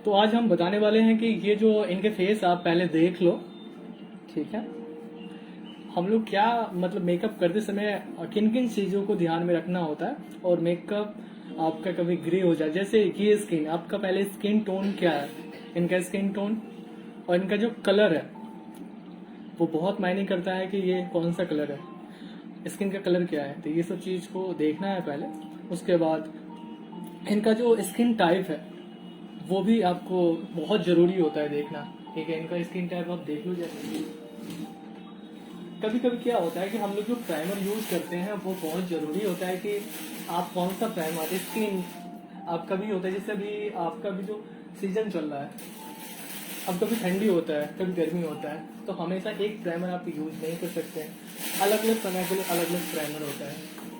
तो आज हम बताने वाले हैं कि ये जो इनके फेस आप पहले देख लो, ठीक है। हम लोग क्या मतलब मेकअप करते समय किन किन चीज़ों को ध्यान में रखना होता है, और मेकअप आपका कभी ग्रे हो जाए। जैसे ये स्किन, आपका पहले स्किन टोन क्या है, इनका स्किन टोन और इनका जो कलर है वो बहुत मायने करता है कि ये कौन सा कलर है, स्किन का कलर क्या है। तो ये सब चीज़ को देखना है पहले। उसके बाद इनका जो स्किन टाइप है वो भी आपको बहुत ज़रूरी होता है देखना, ठीक है। इनका स्किन टाइप आप देख लो। जैसे कभी कभी क्या होता है कि हम लोग जो प्राइमर यूज करते हैं वो बहुत जरूरी होता है कि आप कौन सा प्राइमर स्किन आपका भी होता है। जैसे अभी आपका भी जो सीजन चल रहा है, अब कभी ठंडी होता है कभी गर्मी होता है, तो हमेशा एक प्राइमर आप यूज नहीं कर सकते हैं। अलग अलग समय के लिए अलग अलग प्राइमर होता है,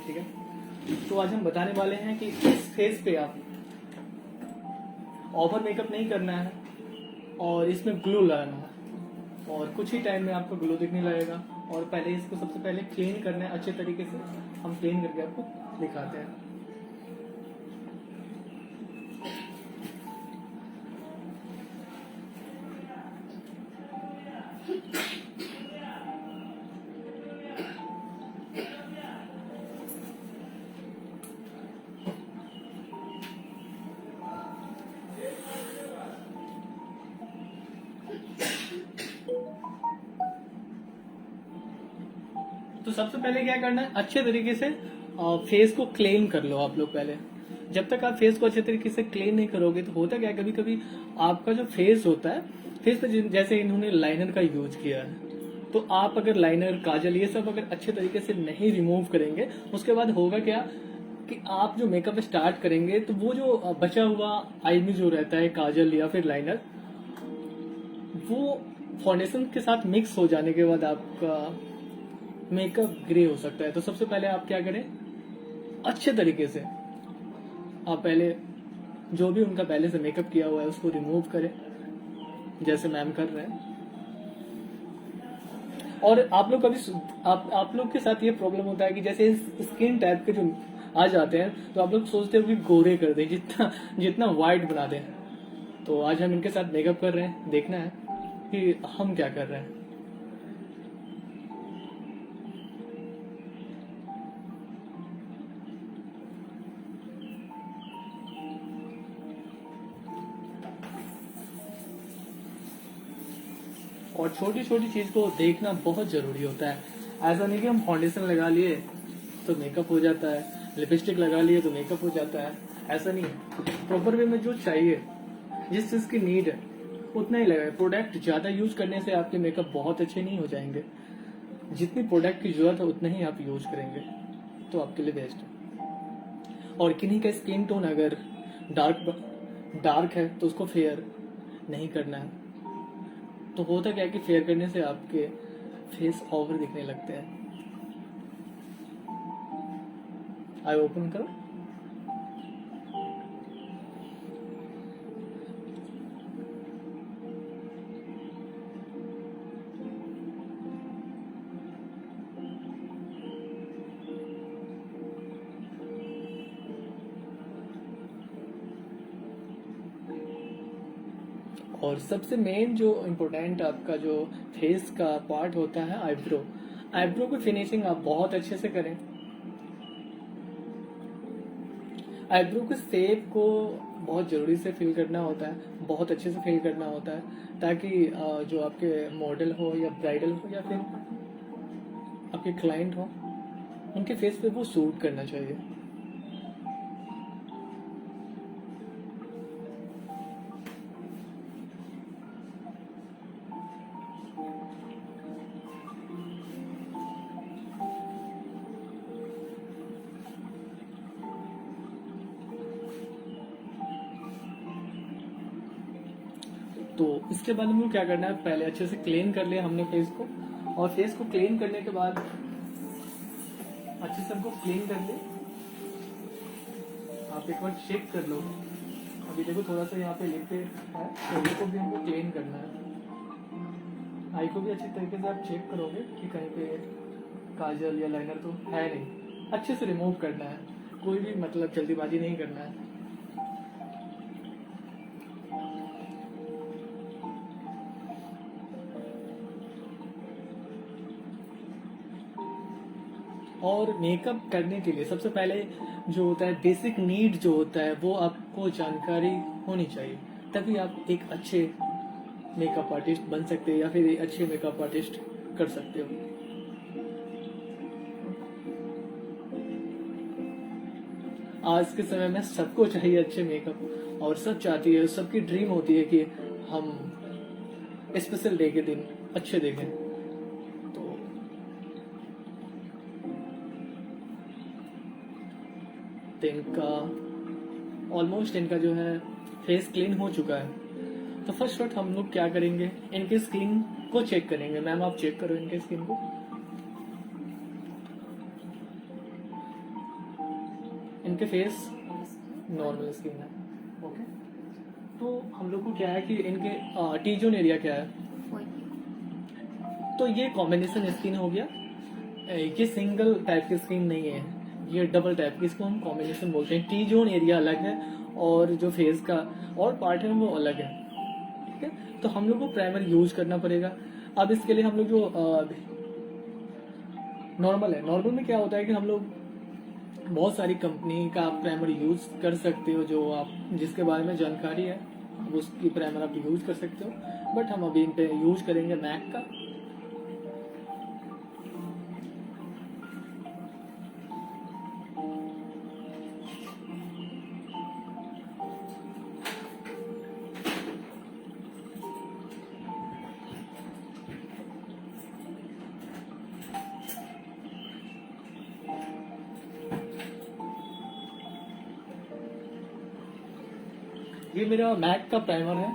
ठीक है। तो आज हम बताने वाले हैं कि इस फेस पे आप ओवर मेकअप नहीं करना है और इसमें ग्लो लगाना है, और कुछ ही टाइम में आपको ग्लो दिखने लगेगा। और पहले इसको सबसे पहले क्लीन करना है अच्छे तरीके से। हम क्लीन करके आपको दिखाते हैं। तो सबसे पहले क्या करना है, अच्छे तरीके से फेस को क्लीन कर लो आप लोग पहले। जब तक आप फेस को अच्छे तरीके से क्लीन नहीं करोगे तो होता क्या है, कभी कभी आपका जो फेस होता है, फेस पे जैसे इन्होंने लाइनर का यूज किया है, तो आप अगर लाइनर काजल ये सब अगर अच्छे तरीके से नहीं रिमूव करेंगे, उसके बाद होगा क्या कि आप जो मेकअप स्टार्ट करेंगे तो वो जो बचा हुआ आई में जो रहता है काजल या फिर लाइनर, वो फाउंडेशन के साथ मिक्स हो जाने के बाद आपका मेकअप ग्रे हो सकता है। तो सबसे पहले आप क्या करें, अच्छे तरीके से आप पहले जो भी उनका पहले से मेकअप किया हुआ है उसको रिमूव करें, जैसे मैम कर रहे हैं। और आप लोग कभी आप लोग के साथ ये प्रॉब्लम होता है कि जैसे स्किन टाइप के जो आ जाते हैं तो आप लोग सोचते हो कि गोरे कर दें, जितना जितना वाइट बना दें। तो आज हम इनके साथ मेकअप कर रहे हैं, देखना है कि हम क्या कर रहे हैं। और छोटी छोटी चीज को देखना बहुत जरूरी होता है। ऐसा नहीं कि हम फाउंडेशन लगा लिए तो मेकअप हो जाता है, लिपस्टिक लगा लिए तो मेकअप हो जाता है। ऐसा नहीं है। प्रॉपर वे में जो चाहिए, जिस चीज की नीड है उतना ही लगाए। प्रोडक्ट ज्यादा यूज करने से आपके मेकअप बहुत अच्छे नहीं हो जाएंगे। जितनी प्रोडक्ट की जरूरत है उतना ही आप यूज करेंगे तो आपके लिए बेस्ट है। और किन्हीं का स्किन टोन अगर डार्क डार्क है तो उसको फेयर नहीं करना है। तो होता क्या है कि फेयर करने से आपके फेस ओवर दिखने लगते हैं। आई ओपन करो। और सबसे मेन जो इम्पोर्टेंट आपका जो फेस का पार्ट होता है, आईब्रो। आईब्रो की फिनिशिंग आप बहुत अच्छे से करें। आईब्रो के शेप को बहुत जरूरी से फिल करना होता है, बहुत अच्छे से फिल करना होता है, ताकि जो आपके मॉडल हो या ब्राइडल हो या फिर आपके क्लाइंट हो, उनके फेस पे वो सूट करना चाहिए। तो इसके बाद हमको क्या करना है, पहले अच्छे से क्लीन कर लिया हमने फेस को, और फेस को क्लीन करने के बाद अच्छे से हमको क्लीन कर ले। आप एक बार चेक कर लो। अभी देखो थोड़ा सा यहाँ पे लिप पे है, तो इसको भी हमको क्लीन करना है। आई को भी अच्छे तरीके से आप चेक करोगे कि कहीं पे काजल या लाइनर तो है नहीं। अच्छे से रिमूव करना है, कोई भी मतलब जल्दीबाजी नहीं करना है। और मेकअप करने के लिए सबसे पहले जो होता है बेसिक नीड जो होता है वो आपको जानकारी होनी चाहिए, तभी आप एक अच्छे मेकअप आर्टिस्ट बन सकते हैं या फिर एक अच्छे मेकअप आर्टिस्ट कर सकते हो। आज के समय में सबको चाहिए अच्छे मेकअप, और सब चाहती है, सबकी ड्रीम होती है कि हम स्पेशल डे के दिन अच्छे दिखें। तो इनका ऑलमोस्ट इनका जो है फेस क्लीन हो चुका है। तो फर्स्ट शॉट हम लोग क्या करेंगे, इनके स्किन को चेक करेंगे। मैम आप चेक करो इनके स्किन को। इनके फेस नॉर्मल स्किन है, ओके। तो हम लोग को क्या है कि इनके टी जोन एरिया क्या है, तो ये कॉम्बिनेशन स्किन हो गया। ये सिंगल टाइप की स्किन नहीं है, ये डबल टाइप की, इसको हम कॉम्बिनेशन बोलते हैं। टी जोन एरिया अलग है और जो फेस का और पार्ट है वो अलग है, ठीक है। तो हम लोग को प्राइमर यूज करना पड़ेगा। अब इसके लिए हम लोग जो नॉर्मल है, नॉर्मल में क्या होता है कि हम लोग बहुत सारी कंपनी का प्राइमर यूज कर सकते हो, जो आप जिसके बारे में जानकारी है उसकी प्राइमर आप यूज कर सकते हो, बट हम अभी इन पे यूज करेंगे मैक का। ये मेरा मैक का प्राइमर है,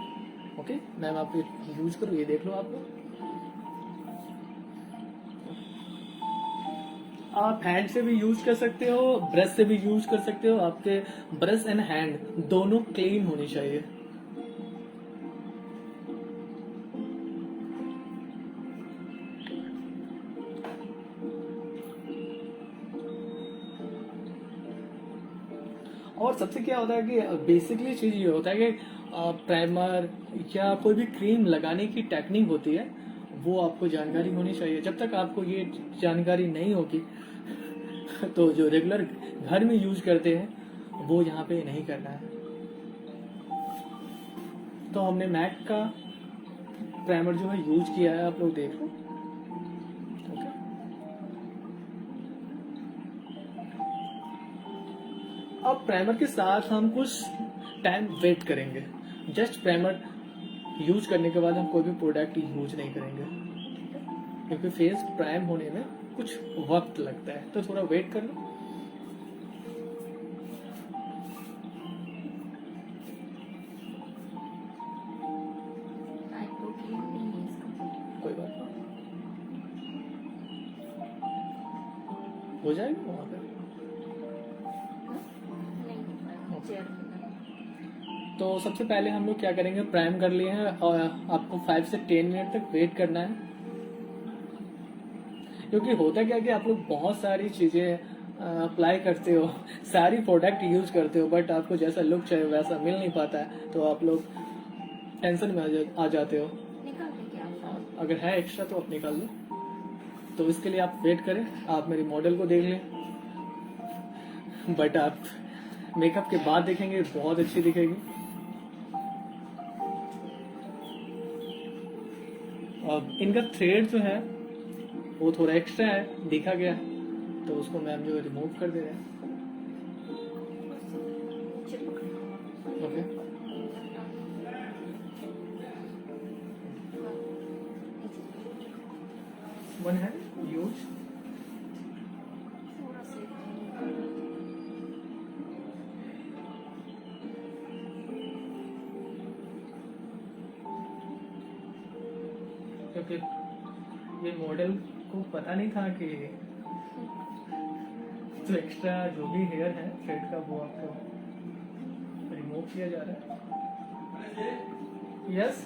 ओके। मैम आप यूज करो, ये देख लो आप लोग। आप हैंड से भी यूज कर सकते हो, ब्रश से भी यूज कर सकते हो। आपके ब्रश एंड हैंड दोनों क्लीन होनी चाहिए। और सबसे क्या होता है कि बेसिकली चीज ये होता है कि प्राइमर या कोई भी क्रीम लगाने की टेक्निक होती है वो आपको जानकारी होनी चाहिए। जब तक आपको ये जानकारी नहीं होगी तो जो रेगुलर घर में यूज करते हैं वो यहाँ पे नहीं करना है। तो हमने मैक का प्राइमर जो है यूज किया है, आप लोग देख लो, ओके। अब प्राइमर के साथ हम कुछ टाइम वेट करेंगे। जस्ट प्राइमर यूज करने के बाद हम कोई भी प्रोडक्ट यूज नहीं करेंगे, क्योंकि फेस प्राइम होने में कुछ वक्त लगता है, तो थोड़ा वेट कर लो। कोई बात नहीं, हो जाएगा वहां पे। तो सबसे पहले हम लोग क्या करेंगे, प्राइम कर लिए हैं और आपको 5 से 10 मिनट तक वेट करना है। क्योंकि होता क्या कि आप लोग बहुत सारी चीजें अप्लाई करते हो, सारी प्रोडक्ट यूज करते हो, बट आपको जैसा लुक चाहिए वैसा मिल नहीं पाता है, तो आप लोग टेंशन में आ जाते हो। अगर है एक्स्ट्रा तो आप निकाल लो। तो इसके लिए आप वेट करें, आप मेरी मॉडल को देख लें, बट आप मेकअप के बाद देखेंगे बहुत अच्छी दिखेगी। अब इनका थ्रेड जो है वो थोड़ा एक्स्ट्रा है, देखा गया, तो उसको मैम जो रिमूव कर दे रहे हैं, ओके। वन है यूज। क्योंकि ये मॉडल को पता नहीं था कि जो एक्स्ट्रा जो भी हेयर है थ्रेड का वो आपको रिमूव किया जा रहा है। Yes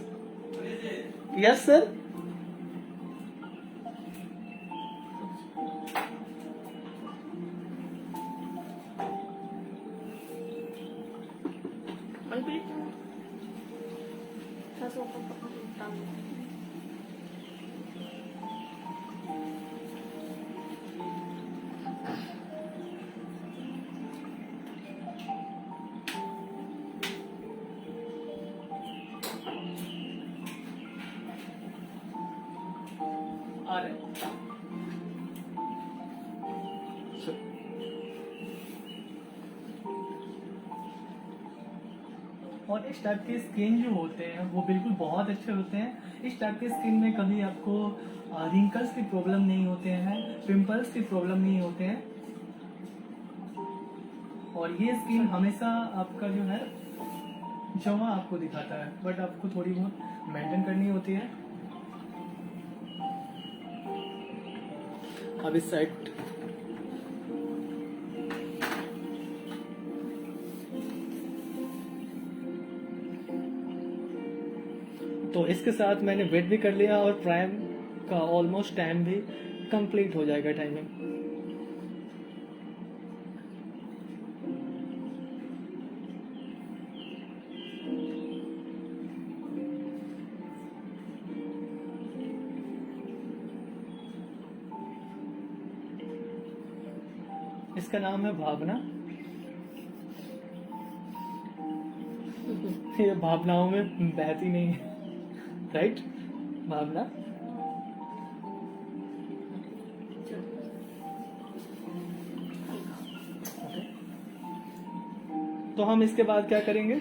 yes sir. आ रहे हैं। और इस टाइप के स्किन जो होते हैं वो बिल्कुल बहुत अच्छे होते हैं। इस टाइप के स्किन में कभी आपको रिंकल्स की प्रॉब्लम नहीं होते हैं, पिंपल्स की प्रॉब्लम नहीं होते हैं। और ये स्किन हमेशा आपका जो है जवा आपको दिखाता है, बट आपको थोड़ी बहुत मेंटेन करनी होती है। अब इस साइड तो इसके साथ मैंने वेट भी कर लिया और प्राइम का ऑलमोस्ट टाइम भी कंप्लीट हो जाएगा टाइमिंग। इसका नाम है भावना। ये भावनाओं में बहती नहीं है, राइट भावना? तो हम इसके बाद क्या करेंगे,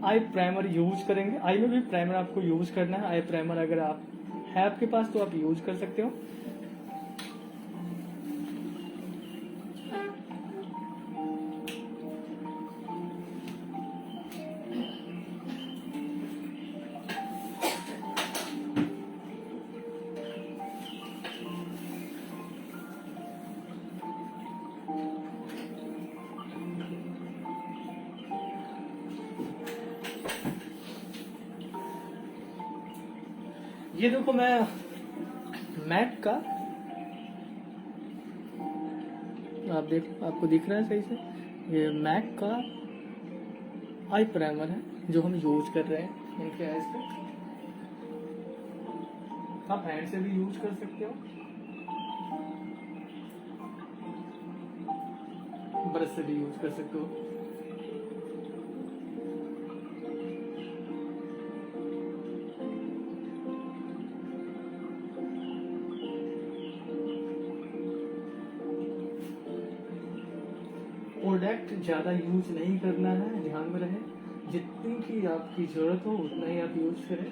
आई प्राइमर यूज करेंगे। आई में भी प्राइमर आपको यूज करना है। आई प्राइमर अगर आप है आपके पास तो आप यूज कर सकते हो। ये देखो मैं मैक का, आप देखो आपको दिख रहा है सही से, ये मैक का आई प्राइमर है जो हम यूज कर रहे हैं इनके आईज पे। आप हैंड से भी यूज कर सकते हो, ब्रश से भी यूज कर सकते हो। प्रोडक्ट ज़्यादा यूज नहीं करना है, ध्यान में रहे। जितनी की आपकी जरूरत हो उतना ही आप यूज करें।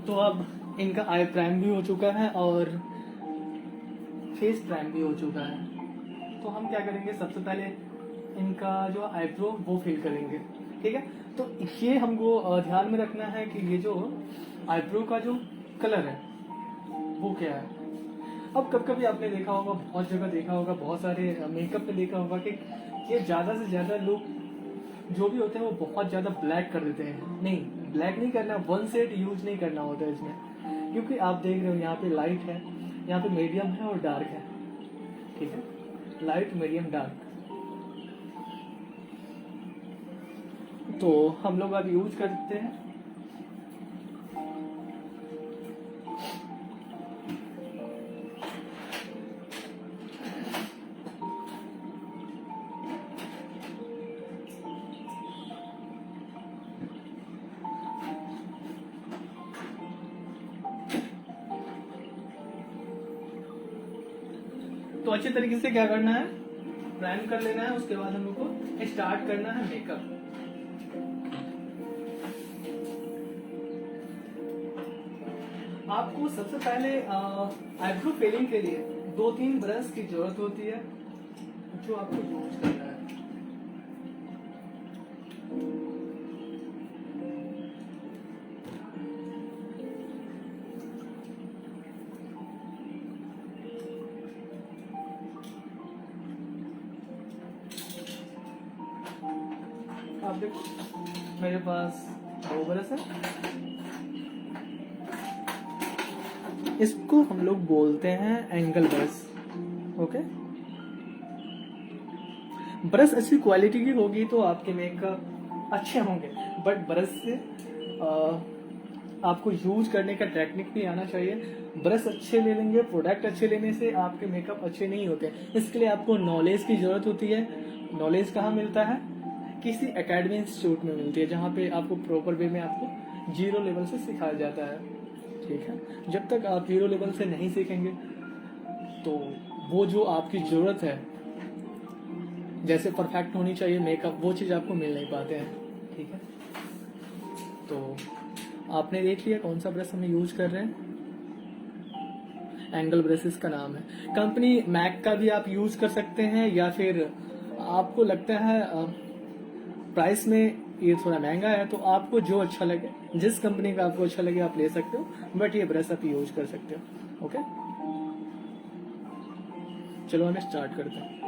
तो अब इनका आई प्राइम भी हो चुका है और फेस प्राइम भी हो चुका है। तो हम क्या करेंगे, सबसे पहले इनका जो आईब्रो वो फिल करेंगे, ठीक है। तो ये हमको ध्यान में रखना है कि ये जो आईब्रो का जो कलर है वो क्या है। अब कभी कभी आपने देखा होगा, बहुत जगह देखा होगा, बहुत सारे मेकअप में देखा होगा कि ये ज़्यादा से ज़्यादा लोग जो भी होते हैं वो बहुत ज़्यादा ब्लैक कर देते हैं। नहीं, ब्लैक नहीं करना, वन सेट यूज नहीं करना होता है इसमें। क्योंकि आप देख रहे हो यहाँ पे लाइट है, यहाँ पे मीडियम है और डार्क है, ठीक है, लाइट मीडियम डार्क। तो हम लोग अब यूज करते हैं तो अच्छे तरीके से क्या करना है, प्राइम कर लेना है। उसके बाद हम लोग को स्टार्ट करना है मेकअप। आपको सबसे पहले आईब्रो फिलिंग के लिए 2-3 ब्रश की जरूरत होती है जो आपको यूज करना है। आप देखो मेरे पास 2 ब्रश है। इसको हम लोग बोलते हैं एंगल ब्रश, ओके। ब्रश अच्छी क्वालिटी की होगी तो आपके मेकअप अच्छे होंगे, बट ब्रश से आपको यूज करने का टेक्निक भी आना चाहिए। ब्रश अच्छे ले लेंगे, प्रोडक्ट अच्छे लेने से आपके मेकअप अच्छे नहीं होते। इसके लिए आपको नॉलेज की जरूरत होती है। नॉलेज कहाँ मिलता है? किसी एकेडमी इंस्टीट्यूट में मिलती है, जहाँ पे आपको प्रॉपर वे में आपको जीरो लेवल से सिखाया जाता है। ठीक है, जब तक आप जीरो लेवल से नहीं सीखेंगे तो वो जो आपकी जरूरत है, जैसे परफेक्ट होनी चाहिए मेकअप, वो चीज़ आपको मिल नहीं पाते हैं। ठीक है, तो आपने देख लिया कौन सा ब्रश हम यूज कर रहे हैं। एंगल ब्रशेस का नाम है। कंपनी मैक का भी आप यूज कर सकते हैं, या फिर आपको लगता है प्राइस में ये थोड़ा महंगा है, तो आपको जो अच्छा लगे, जिस कंपनी का आपको अच्छा लगे आप ले सकते हो, बट ये ब्रश आप यूज कर सकते हो। ओके, चलो हमें स्टार्ट करते हैं।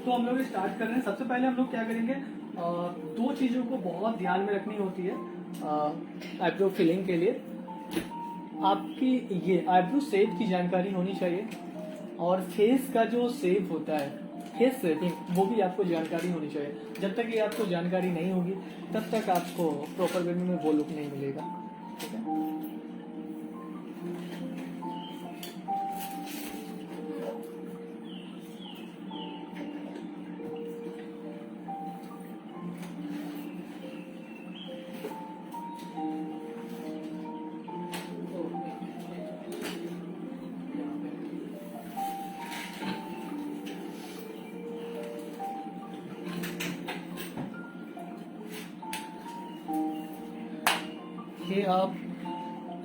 तो हम लोग स्टार्ट कर रहे हैं। सबसे पहले हम लोग क्या करेंगे, दो चीजों को बहुत ध्यान में रखनी होती है आईब्रो फिलिंग के लिए। आपकी ये आईब्रो शेप की जानकारी होनी चाहिए, और फेस का जो शेप होता है, फेस शेपिंग, वो भी आपको जानकारी होनी चाहिए। जब तक ये आपको जानकारी नहीं होगी तब तक आपको प्रॉपर वे में वो लुक नहीं मिलेगा। ठीक है, ये आप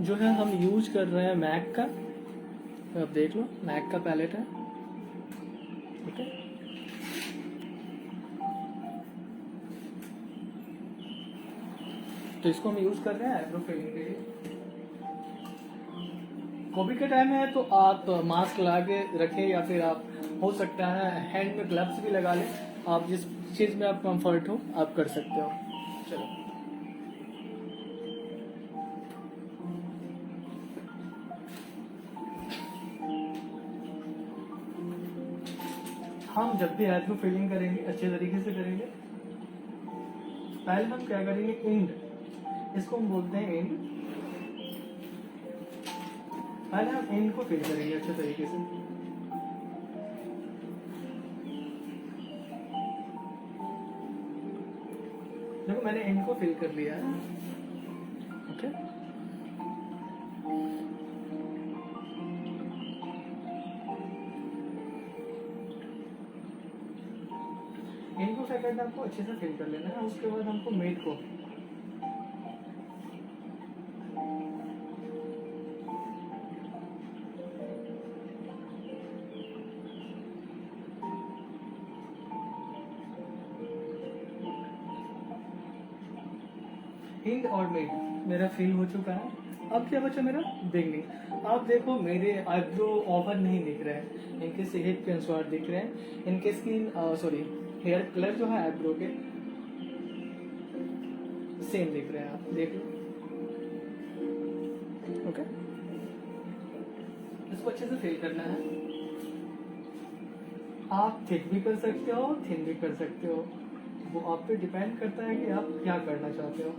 जो है हम यूज कर रहे हैं मैक का, तो आप देख लो मैक का पैलेट है। ठीक है, तो इसको हम यूज कर रहे हैं आईब्रो फिलिंग के लिए। कोविड का टाइम है तो आप मास्क लगा के रखें, या फिर आप हो सकता है हैंड में ग्लव्स भी लगा लें। आप जिस चीज में आप कंफर्ट हो आप कर सकते हो। चलो, हम जब भी आईब्रो फिलिंग करेंगे अच्छे तरीके से करेंगे। पहले हम क्या करेंगे, एंड, इसको हम बोलते हैं एंड। पहले हम एंड को फिल करेंगे अच्छे तरीके से। देखो मैंने एंड को फिल कर लिया है। ओके, एंड को क्या करना है, आपको अच्छे से फिल कर लेना है। उसके बाद हमको मेड को एंड और मेड मेरा फिल हो चुका है। अब क्या बचा मेरा, बिगनिंग। आप देखो मेरे आईब्रो ओवर नहीं दिख रहे हैं, इनके सेहत के अनुसार दिख रहे हैं। इनके स्किन सॉरी हेयर कलर जो है आईब्रो के सेम दिख रहे हैं, आप देख लो। ओके, इसको अच्छे से फिल करना है। आप थिक भी कर सकते हो, थिन भी कर सकते हो, वो आप पे डिपेंड करता है कि आप क्या करना चाहते हो।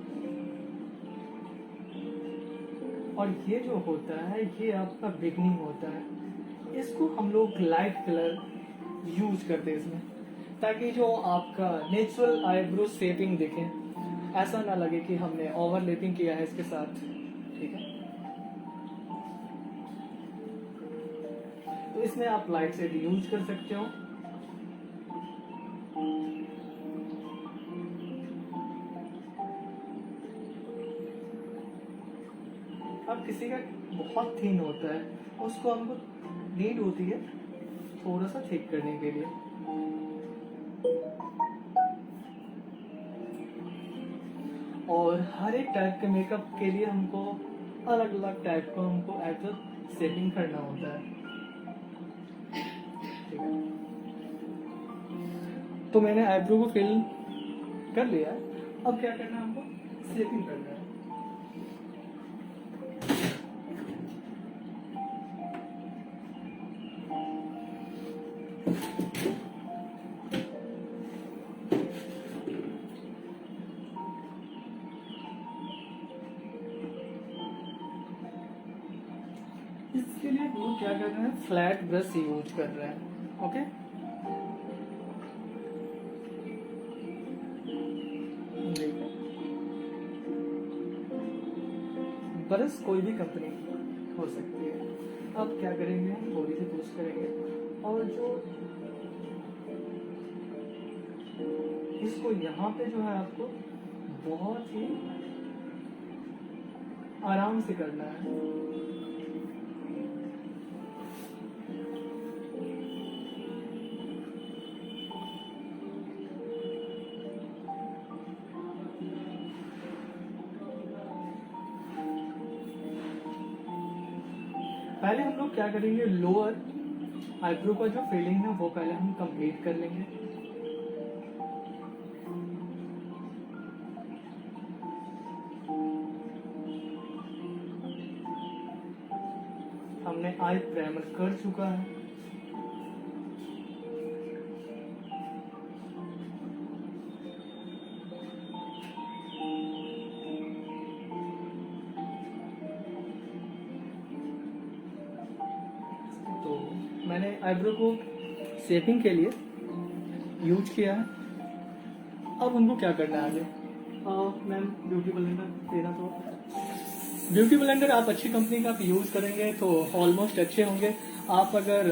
और ये जो होता है ये आपका बिगनिंग होता है। इसको हम लोग लाइट कलर यूज करते हैं इसमें, ताकि जो आपका नेचुरल आईब्रो शेपिंग दिखे, ऐसा ना लगे कि हमने ओवरलैपिंग किया है इसके साथ। ठीक है, तो इसमें आप लाइट शेड यूज कर सकते हो। अब किसी का बहुत थिन होता है, उसको हमको नीड होती है थोड़ा सा थिक करने के लिए। और हर एक टाइप के मेकअप के लिए हमको अलग अलग टाइप का हमको आईब्रो शेपिंग करना होता है। ठीक है, तो मैंने आईब्रो को फिल कर लिया है। अब क्या करना है हमको, शेपिंग करना है। इसके लिए वो क्या कर रहे हैं, फ्लैट ब्रश यूज कर रहे हैं। ओके, देखो ब्रश कोई भी कंपनी हो सकती है। अब क्या करेंगे, हम थोड़ी सी पुश करेंगे और जो इसको यहाँ पे जो है आपको बहुत ही आराम से करना है। पहले हम लोग क्या करेंगे, लोअर आईब्रो का जो फिलिंग है वो पहले हम कंप्लीट कर लेंगे। हमने आई प्राइमर कर चुका है। तो मैंने आईब्रो को शेपिंग के लिए यूज किया है। अब हमको क्या करना है आगे, मैम ब्यूटी ब्लेंडर देना। तो ब्यूटी ब्लेंडर आप अच्छी कंपनी का यूज करेंगे तो ऑलमोस्ट अच्छे होंगे। आप अगर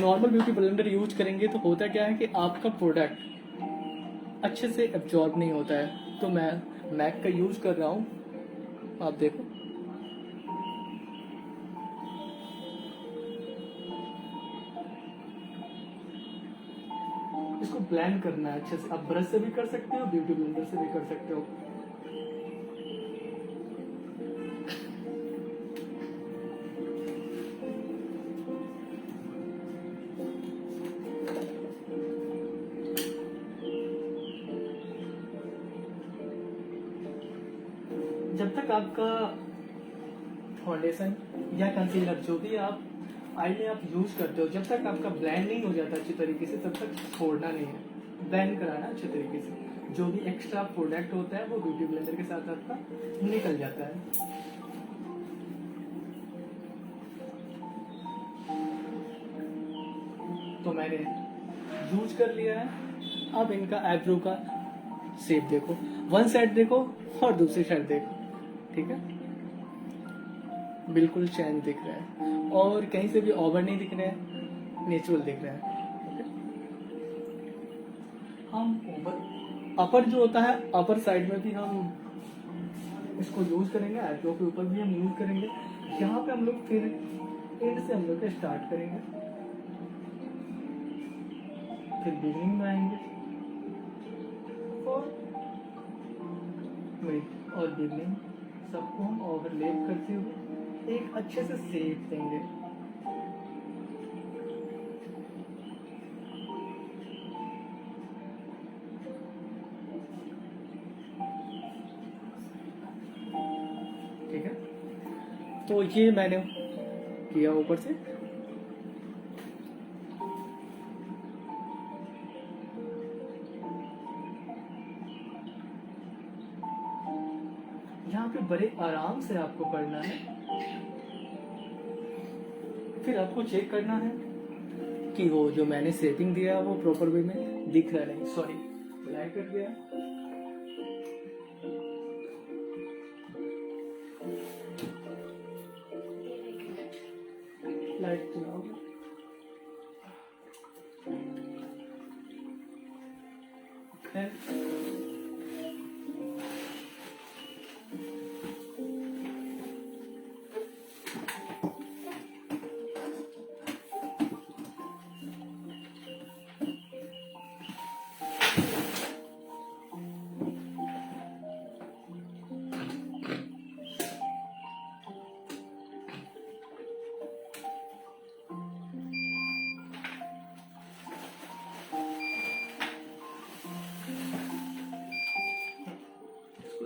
नॉर्मल ब्यूटी ब्लेंडर यूज करेंगे तो होता क्या है कि आपका प्रोडक्ट अच्छे से एब्जॉर्ब नहीं होता है। तो मैं मैक का यूज कर रहा हूँ, आप देखो। इसको ब्लेंड करना है अच्छे से। आप ब्रश से भी कर सकते हो, ब्यूटी ब्लेंडर से भी कर सकते हो। जब तक आपका फाउंडेशन या कंसीलर जो भी आप आई में आप यूज करते हो, जब तक आपका ब्लेंड नहीं हो जाता अच्छी तरीके से, तब तक छोड़ना नहीं है, ब्लेंड कराना अच्छे तरीके से। जो भी एक्स्ट्रा प्रोडक्ट होता है वो ब्यूटी ब्लेंडर के साथ आपका निकल जाता है। तो मैंने यूज कर लिया है। अब इनका आईब्रो का शेप देखो, वन साइड देखो और दूसरी साइड देखो। ठीक है, बिल्कुल चैन दिख रहा है और कहीं से भी ओवर नहीं दिख रहा है, नेचुरल दिख रहा है। हम अपर जो होता है, अपर साइड में भी हम इसको यूज करेंगे, आईब्रो के ऊपर भी हम यूज करेंगे। यहाँ पे हम लोग फिर एंड से हम लोग स्टार्ट करेंगे, फिर बिगनिंग में आएंगे और मिड और बिगनिंग सबको हम ओवरलैप करते हुए एक अच्छे से शेप देंगे। ठीक है, तो ये मैंने किया ऊपर से। यहाँ पे बड़े आराम से आपको करना है। फिर आपको चेक करना है कि वो जो मैंने सेटिंग दिया वो प्रॉपर वे में दिख रहा नहीं। सॉरी, ब्लैक कर गया। लाइट चलाओ।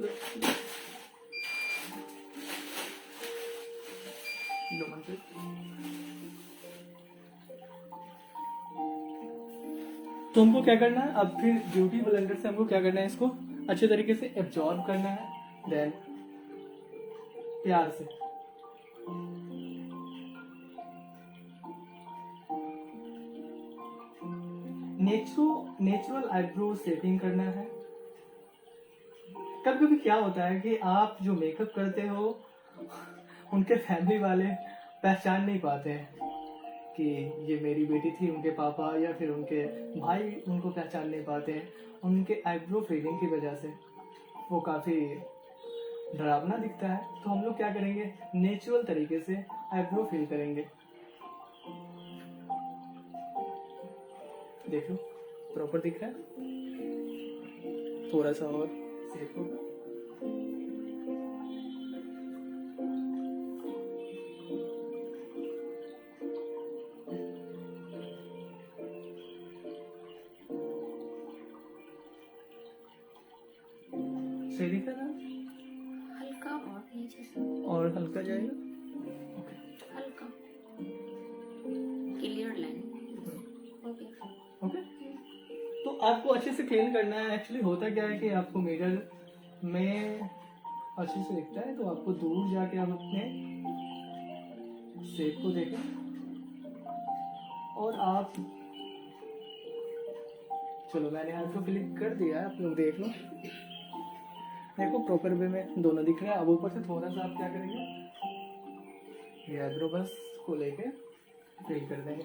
लो मनप्रीत। तो हमको क्या करना है, अब फिर ब्यूटी ब्लेंडर से हमको क्या करना है, इसको अच्छे तरीके से एब्जॉर्ब करना है। देन प्यार से नेचुरल आईब्रो सेटिंग करना है। कभी कभी क्या होता है कि आप जो मेकअप करते हो उनके फैमिली वाले पहचान नहीं पाते हैं कि ये मेरी बेटी थी, उनके पापा या फिर उनके भाई उनको पहचान नहीं पाते हैं उनके आईब्रो फेडिंग की वजह से। वो काफ़ी डरावना दिखता है। तो हम लोग क्या करेंगे, नेचुरल तरीके से आईब्रो फिल करेंगे। देखो प्रॉपर दिख रहा है, थोड़ा सा और सेफ होगा। सही दिख रहा है, हल्का और नीचे से और हल्का जाएगा। ओके हल्का क्लियर लाइन। Okay okay. तो आपको अच्छे से क्लीन करना है। एक्चुअली होता क्या है कि आपको मिरर में अच्छे से दिखता है, तो आपको दूर जाके आप अपने शेप को देखें और आप, चलो मैंने आईब्रो क्लिक कर दिया है, आप लोग देख लो। देखो प्रॉपर वे में दोनों दिख रहा है। अब ऊपर से थोड़ा सा आप क्या करेंगे, ये आईब्रो बस को लेके फिल कर देंगे।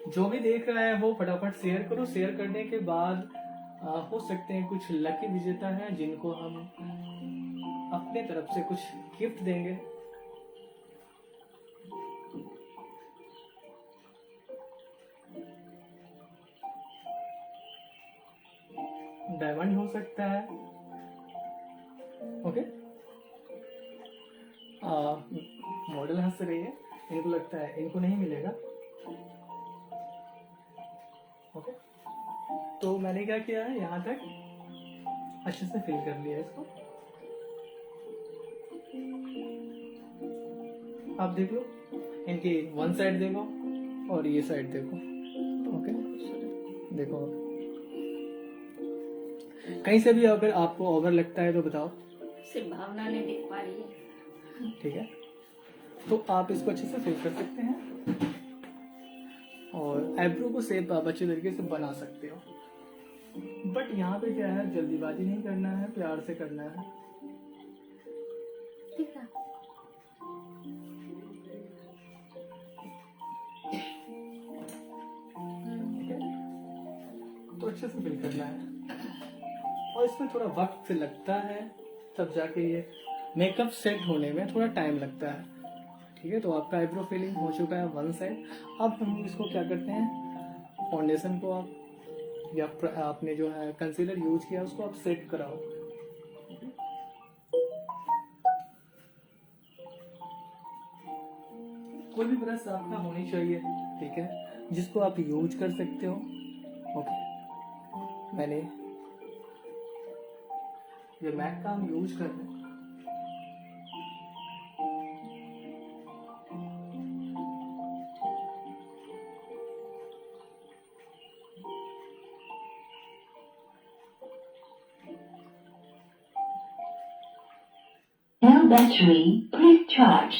जो भी देख रहा है वो फटाफट शेयर करो। शेयर करने के बाद हो सकते हैं कुछ लकी विजेता हैं जिनको हम अपने तरफ से कुछ गिफ्ट देंगे। डायमंड हो सकता है। ओके, मॉडल हंस रही है, इनको लगता है इनको नहीं मिलेगा। ओके, तो मैंने क्या किया है, यहाँ तक अच्छे से फिल कर लिया इसको। आप देख लो, इनकी वन साइड देखो और ये साइड देखो। ओके देखो, कहीं से भी अगर आपको ओवर लगता है तो बताओ। सिर्फ भावना नहीं देख पा रही है। ठीक है, तो आप इसको अच्छे से फिल कर सकते हैं और आईब्रो को शेप आप अच्छे तरीके से बना सकते हो। बट यहाँ पे क्या है, जल्दीबाजी नहीं करना है, प्यार से करना है। ठीक है। ठीक है, तो अच्छे से फिल करना है और इसमें थोड़ा वक्त लगता है, तब जाके ये मेकअप सेट होने में थोड़ा टाइम लगता है। ठीक है, तो आपका आईब्रो फिलिंग हो चुका है वन साइड। अब हम इसको क्या करते हैं, फाउंडेशन को आप या आपने जो है कंसीलर यूज किया उसको आप सेट कराओ। कोई भी ब्रश आपका होनी चाहिए, ठीक है, जिसको आप यूज कर सकते हो। ओके, मैंने ये मैक का हम यूज कर रहे हैं। Now battery, please charge.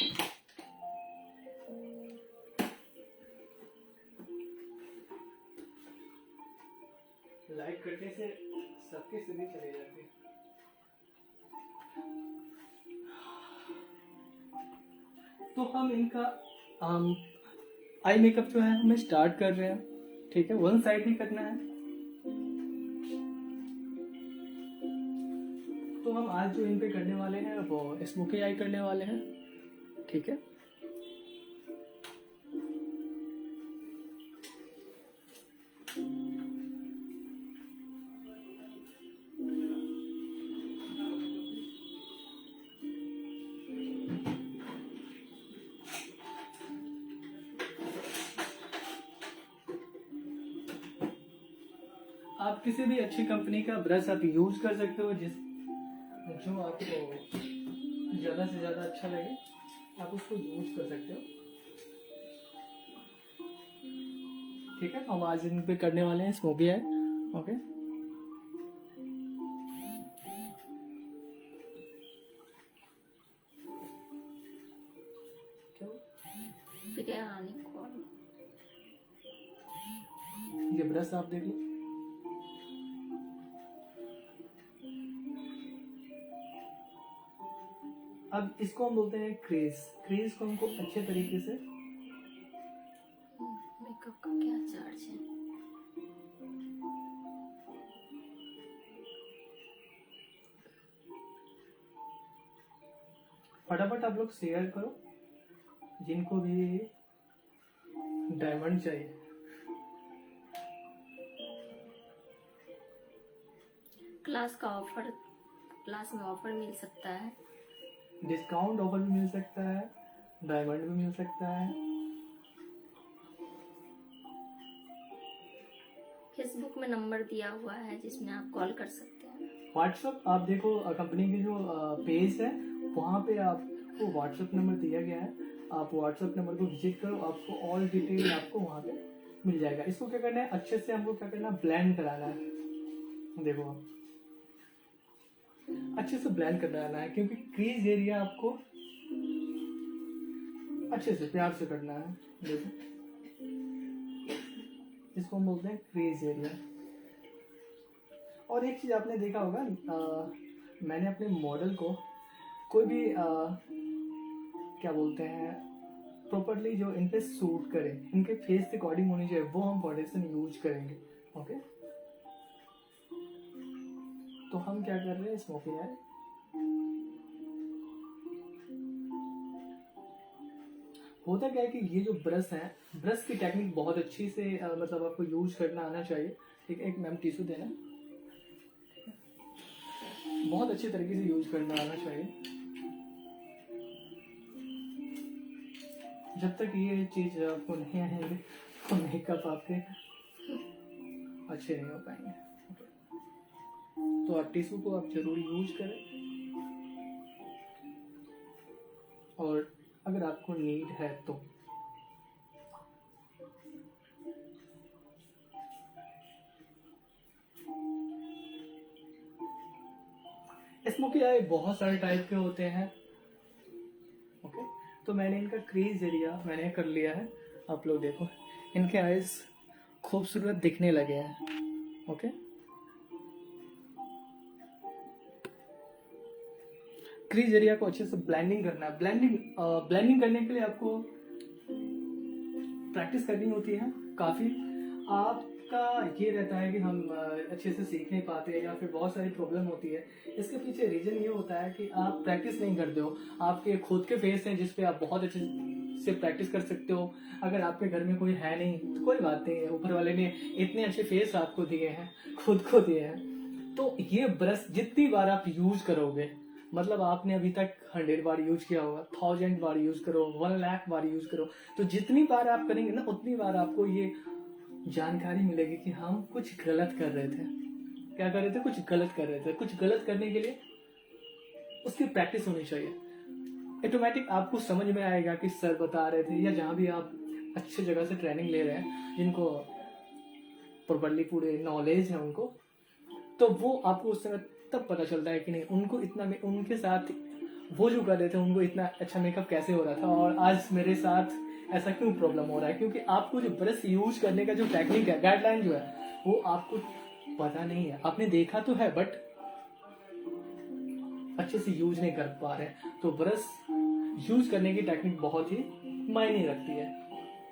Light कटने से सबकी सीधी चली जाती है। तो हम इनका आई मेकअप जो है हमें स्टार्ट कर रहे हैं। ठीक है, वन साइड ही करना है। तो हम आज जो इन पे करने वाले हैं वो स्मोकी आई करने वाले हैं। ठीक है, आप किसी भी अच्छी कंपनी का ब्रश आप यूज कर सकते हो, जो आपको ज्यादा से ज्यादा अच्छा लगे आप उसको यूज कर सकते हो। ठीक है, हम आज इन पे करने वाले हैं स्मोकी आई। ओके, बिरयानी कौन? ये ब्रश आप देख लो। अब इसको हम बोलते हैं क्रेज। क्रेज को हमको अच्छे तरीके से मेकअप का क्या चार्ज है? फटाफट आप लोग शेयर करो जिनको भी डायमंड चाहिए। क्लास में ऑफर मिल सकता है। डिस्काउंट ऑफर भी मिल सकता है, डायमंड भी मिल सकता है। फेसबुक में नंबर दिया हुआ है जिसमें आप कॉल कर सकते हैं। व्हाट्सअप आप देखो, कंपनी की जो पेज है वहाँ पे आपको व्हाट्सअप नंबर दिया गया है। आप व्हाट्सअप नंबर को विजिट करो, आपको ऑल डिटेल आपको वहाँ पे मिल जाएगा। इसको क्या करना है, अच्छे से हमको क्या करना है, ब्लेंड कराना है। देखो आप अच्छे से ब्लेंड कराना है, क्योंकि क्रीज एरिया आपको अच्छे से प्यार से करना है। देखो इसको हम बोलते हैं क्रीज एरिया। और एक चीज आपने देखा होगा, मैंने अपने मॉडल को कोई भी क्या बोलते हैं, प्रॉपरली जो इन पे सूट करे, इनके फेस के अकॉर्डिंग होनी चाहिए, वो हम फाउंडेशन यूज करेंगे। ओके, तो हम क्या कर रहे हैं, स्मोकिंग आई। होता क्या है कि ये जो ब्रश है, ब्रश की टेक्निक बहुत अच्छी से मतलब आपको यूज करना आना चाहिए। ठीक है, एक मैम टिश्यू देना, बहुत अच्छे तरीके से यूज करना आना चाहिए। जब तक ये चीज आपको नहीं आएंगे तो मेकअप आपके अच्छे नहीं हो पाएंगे। तो आप टिश्यू को आप जरूर यूज करें, और अगर आपको नीड है तो स्मोकी आई बहुत सारे टाइप के होते हैं। ओके, तो मैंने इनका क्रीज एरिया मैंने कर लिया है। आप लोग देखो, इनके आईज खूबसूरत दिखने लगे हैं। ओके, क्रीज एरिया को अच्छे से ब्लेंडिंग करना है। ब्लेंडिंग करने के लिए आपको प्रैक्टिस करनी होती है काफी। आपका ये रहता है कि हम अच्छे से सीख नहीं पाते, या फिर बहुत सारी प्रॉब्लम होती है। इसके पीछे रीजन ये होता है कि आप प्रैक्टिस नहीं करते हो। आपके खुद के फेस हैं जिसपे आप बहुत अच्छे से प्रैक्टिस कर सकते हो। अगर आपके घर में कोई है नहीं तो कोई बात नहीं है, ऊपर वाले ने इतने अच्छे फेस आपको दिए हैं, खुद को दिए हैं। तो ये ब्रश जितनी बार आप यूज करोगे, मतलब आपने अभी तक 100 बार यूज किया होगा, 1000 बार यूज करो, 1 लाख बार यूज करो, तो जितनी बार आप करेंगे ना उतनी बार आपको ये जानकारी मिलेगी कि हम कुछ गलत कर रहे थे। क्या कर रहे थे, कुछ गलत कर रहे थे। कुछ गलत करने के लिए उसकी प्रैक्टिस होनी चाहिए। ऑटोमेटिक आपको समझ में आएगा कि सर बता रहे थे, या जहां भी आप अच्छी जगह से ट्रेनिंग ले रहे हैं, जिनको प्रॉपर्ली पूरे नॉलेज है उनको, तो वो आपको उस समय तब पता चलता है कि नहीं, उनको इतना उनके साथ वो जो कर रहे थे उनको इतना अच्छा मेकअप कैसे हो रहा था, और आज मेरे साथ ऐसा क्यों प्रॉब्लम हो रहा है। क्योंकि आपको जो ब्रश यूज करने का जो टेक्निक है, गाइडलाइन जो है, वो आपको पता नहीं है। आपने देखा तो है बट अच्छे से यूज नहीं कर पा रहे। तो ब्रश यूज करने की टेक्निक बहुत ही मायने रखती है।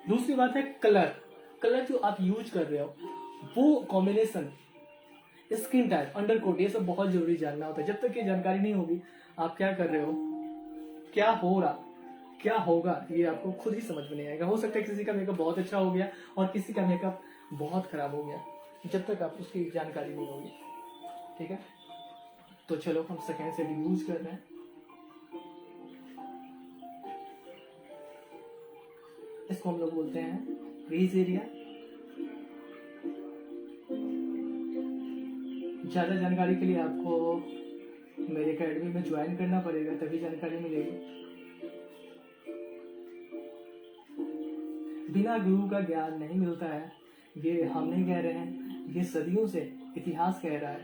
दूसरी बात है कलर जो आप यूज कर रहे हो, वो combination, skin type, under coat, ये सब बहुत जरूरी जानना होता है। जब तक ये जानकारी नहीं होगी आप क्या कर रहे हो, क्या हो रहा, क्या होगा, ये आपको खुद ही समझ में नहीं आएगा। हो सकता है किसी का मेकअप बहुत अच्छा हो गया और किसी का मेकअप बहुत खराब हो गया, जब तक आप उसकी जानकारी नहीं होगी। ठीक है, तो चलो हम सेकेंड सेट यूज कर रहे हैं। इसको हम लोग बोलते हैं क्रीज एरिया। ज़्यादा जानकारी के लिए आपको मेरे एकेडमी में ज्वाइन करना पड़ेगा, तभी जानकारी मिलेगी। बिना गुरु का ज्ञान नहीं मिलता है, ये हम नहीं कह रहे हैं, ये सदियों से इतिहास कह रहा है।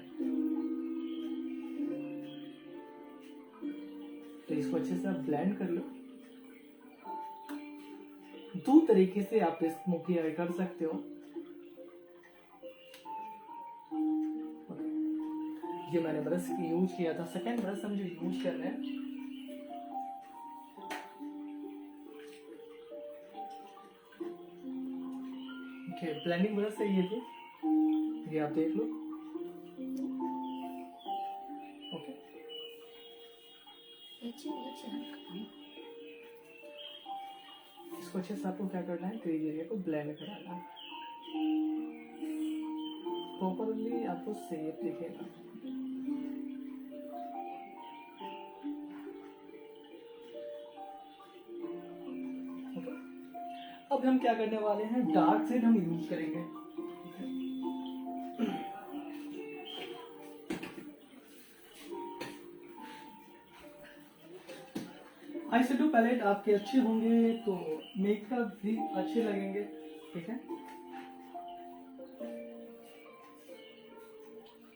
तो इसको अच्छे से आप ब्लेंड कर लो। दो तरीके से आप इसको किया कर सकते हो। ये मैंने ब्रश यूज किया था, सेकेंड ब्रश हम जो यूज कर रहे हैं, ब्लेंडिंग ब्रश है ये आप देख लो। ओके, इसको अच्छे से आपको क्या करना है, क्रीज एरिया को ब्लेंड कराना है। प्रॉपरली आपको शेप दिखेगा। अब हम क्या करने वाले हैं, डार्क शेड हम यूज करेंगे। आई शेडो पैलेट आपके अच्छे होंगे तो मेकअप भी अच्छे लगेंगे। ठीक है,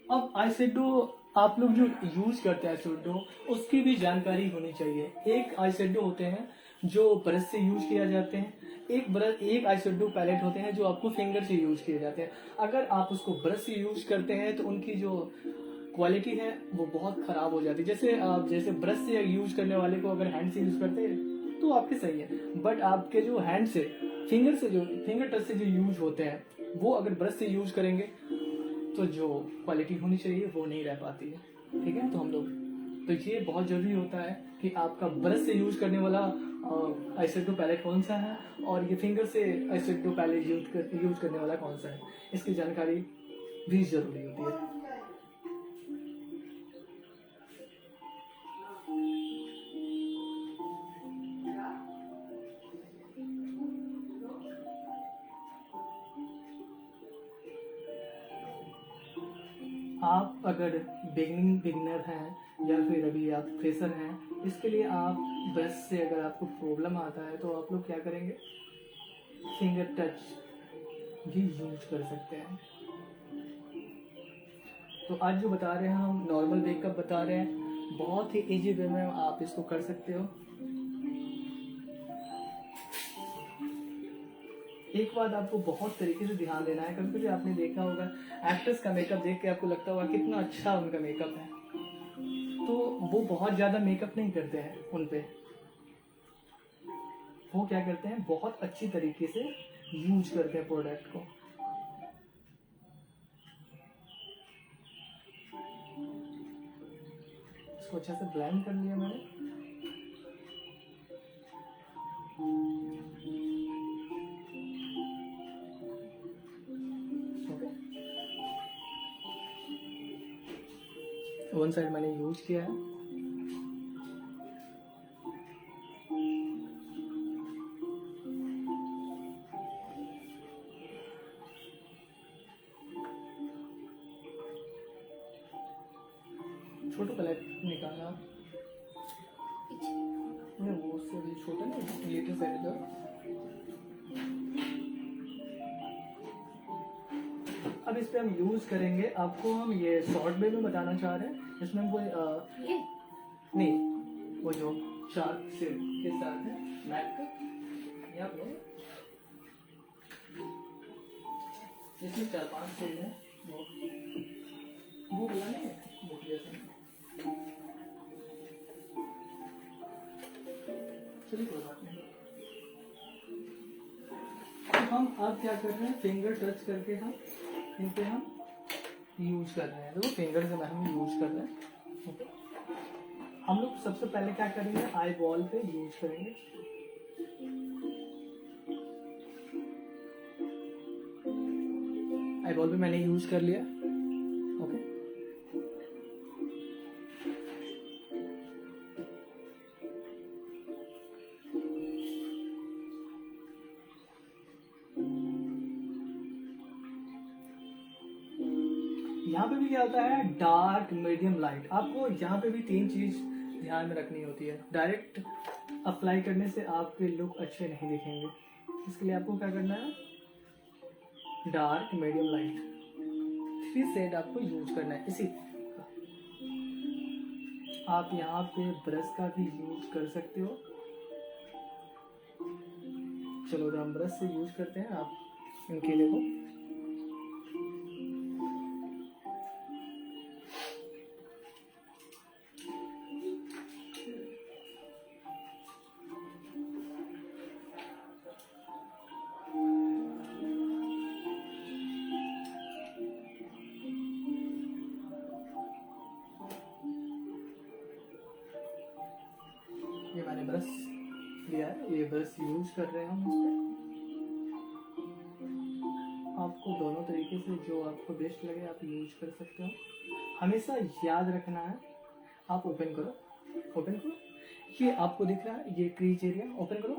अब आई शेडो आप लोग जो यूज करते हैं शेडो, उसकी भी जानकारी होनी चाहिए। एक आई शेडो होते हैं जो ब्रश से यूज किया जाते हैं, एक आई शेडो पैलेट होते हैं जो आपको फिंगर से यूज किए जाते हैं। अगर आप उसको ब्रश से यूज करते हैं तो उनकी जो क्वालिटी है वो बहुत खराब हो जाती है। जैसे आप ब्रश से यूज करने वाले को अगर हैंड से यूज करते हैं तो आपके सही है, बट आपके जो हैंड से फिंगर टच से जो यूज होते हैं वो अगर ब्रश से यूज करेंगे तो जो क्वालिटी होनी चाहिए वो नहीं रह पाती है। ठीक है, तो ये बहुत जरूरी होता है कि आपका ब्रश से यूज करने वाला आई शेडो पैलेट कौन सा है और ये फिंगर से आई शेडो पैलेट यूज करने वाला कौन सा है, इसकी जानकारी भी जरूरी होती है। आप अगर बिगिनर हैं या फिर अभी आप फ्रेशर हैं, इसके लिए आप ब्रश से अगर आपको प्रॉब्लम आता है तो आप लोग क्या करेंगे, फिंगर टच भी यूज कर सकते हैं। तो आज जो बता रहे हैं हम नॉर्मल मेकअप बता रहे हैं, बहुत ही इजी वे में आप इसको कर सकते हो। एक बात आपको बहुत तरीके से ध्यान देना है, कभी कभी आपने देखा होगा एक्टर्स का मेकअप देख के आपको लगता होगा कितना अच्छा उनका मेकअप है, तो वो बहुत ज्यादा मेकअप नहीं करते हैं उन पे। वो क्या करते हैं, बहुत अच्छी तरीके से यूज करते हैं प्रोडक्ट को। इसको अच्छे से ब्लेंड कर लिया मैंने। वन साइड मैंने यूज किया है। छोटा प्लेट निकाला, नहीं वो उससे भी छोटा नहीं, लेटर साइड का। अब इस पे हम यूज करेंगे, आपको हम ये शॉर्ट वे में बताना चाह रहे हैं। इसमें हम कोई नहीं, वो जो शार्प से के साथ है मैट का, यहाँ पे इसमें 4-5 शेड है, वो बोला नहीं मोटी जैसे। चलिए कोई बात नहीं। तो हम अब क्या कर रहे हैं, फिंगर टच करके हम इन पे हम यूज कर रहे हैं। देखो फिंगर से हम यूज कर रहे हैं। ओके, हम लोग सबसे पहले क्या करेंगे, आई बॉल पे यूज करेंगे। आई बॉल पे मैंने यूज कर लिया। ओके, यहाँ पे भी क्या होता है, डार्क मीडियम लाइट। आपको यहाँ पे भी 3 चीज ध्यान में रखनी होती है। डायरेक्ट अप्लाई करने से आपके लुक अच्छे नहीं दिखेंगे, इसके लिए आपको क्या करना है, डार्क मीडियम लाइट 3 शेड आपको यूज करना है। इसी आप यहाँ पे ब्रश का भी यूज कर सकते हो। चलो तो हम ब्रश से यूज करते हैं। आप इनके देखो, ये मैंने ब्रश लिया है, ये ब्रश यूज कर रहे हैं हम इस पे। आपको दोनों तरीके से जो आपको बेस्ट लगे आप यूज कर सकते हो। हमेशा याद रखना है, आप ओपन करो, ये आपको दिख रहा है, ये क्रीज एरिया ओपन करो,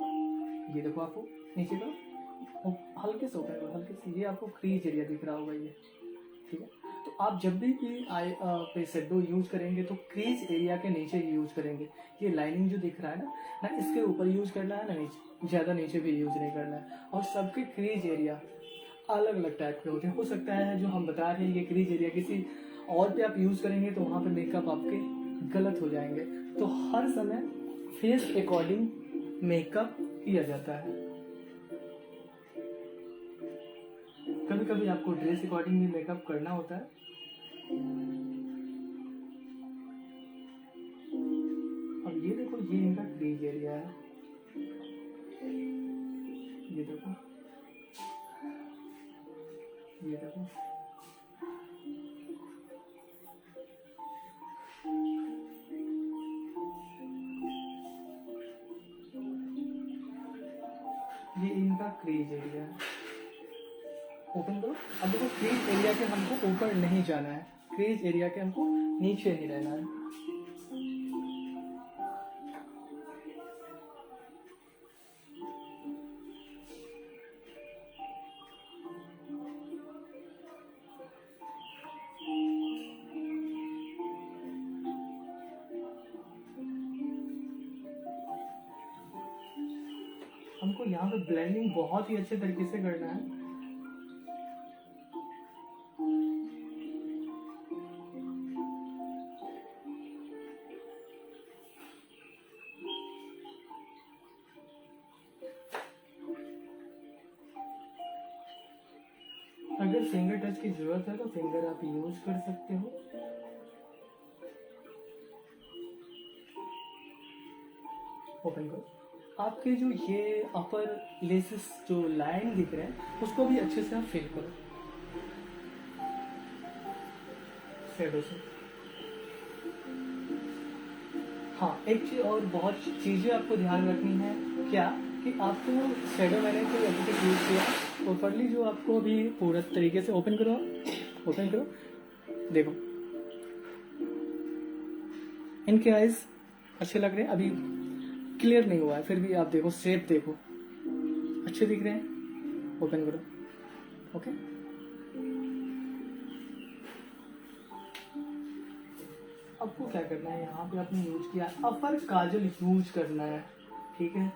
ये देखो आपको नीचे करो, हल्के से ओपन करो, हल्के से, ये आपको क्रीज एरिया दिख रहा होगा ये, ठीक है। तो आप जब भी आई पे शेडो यूज करेंगे तो क्रीज एरिया के नीचे ही यूज करेंगे। ये लाइनिंग जो दिख रहा है ना इसके ऊपर यूज करना है, ना नीचे, ज्यादा नीचे भी यूज नहीं करना है। और सबके क्रीज एरिया अलग अलग टाइप के होते हैं। हो सकता है जो हम बता रहे हैं ये क्रीज एरिया किसी और पे आप यूज करेंगे तो वहां पे मेकअप आपके गलत हो जाएंगे। तो हर समय फेस अकॉर्डिंग मेकअप किया जाता है। कभी कभी आपको ड्रेस अकॉर्डिंग भी मेकअप करना होता है। अब ये देखो, ये इनका क्रीज एरिया है, ये देखो, ये देखो, ये इनका क्रीज एरिया है। ओपन करो। अब देखो क्रीज एरिया के हमको ऊपर नहीं जाना है, क्रीज एरिया के हमको नीचे ही रहना है। हमको यहाँ पे ब्लेंडिंग बहुत ही अच्छे तरीके से करना है। अगर फिंगर टच की जरूरत है तो फिंगर आप यूज कर सकते हो। ओपन करो। आपके जो ये अपर लेसेस जो लाइन दिख रहे हैं उसको भी अच्छे से आप फिल करो शेडो से। हाँ, एक चीज और बहुत चीजें आपको ध्यान रखनी है, क्या कि आपको शेडो मैंने कोई एप्लीकेट यूज किया प्रॉपरली, जो आपको भी पूरा तरीके से ओपन करो, देखो इनके आईज अच्छे लग रहे हैं, अभी क्लियर नहीं हुआ है, फिर भी आप देखो शेप देखो अच्छे दिख रहे हैं। ओपन करो, ओके। आपको क्या करना है, यहाँ पे आपने यूज किया अपर काजल यूज करना है, ठीक है।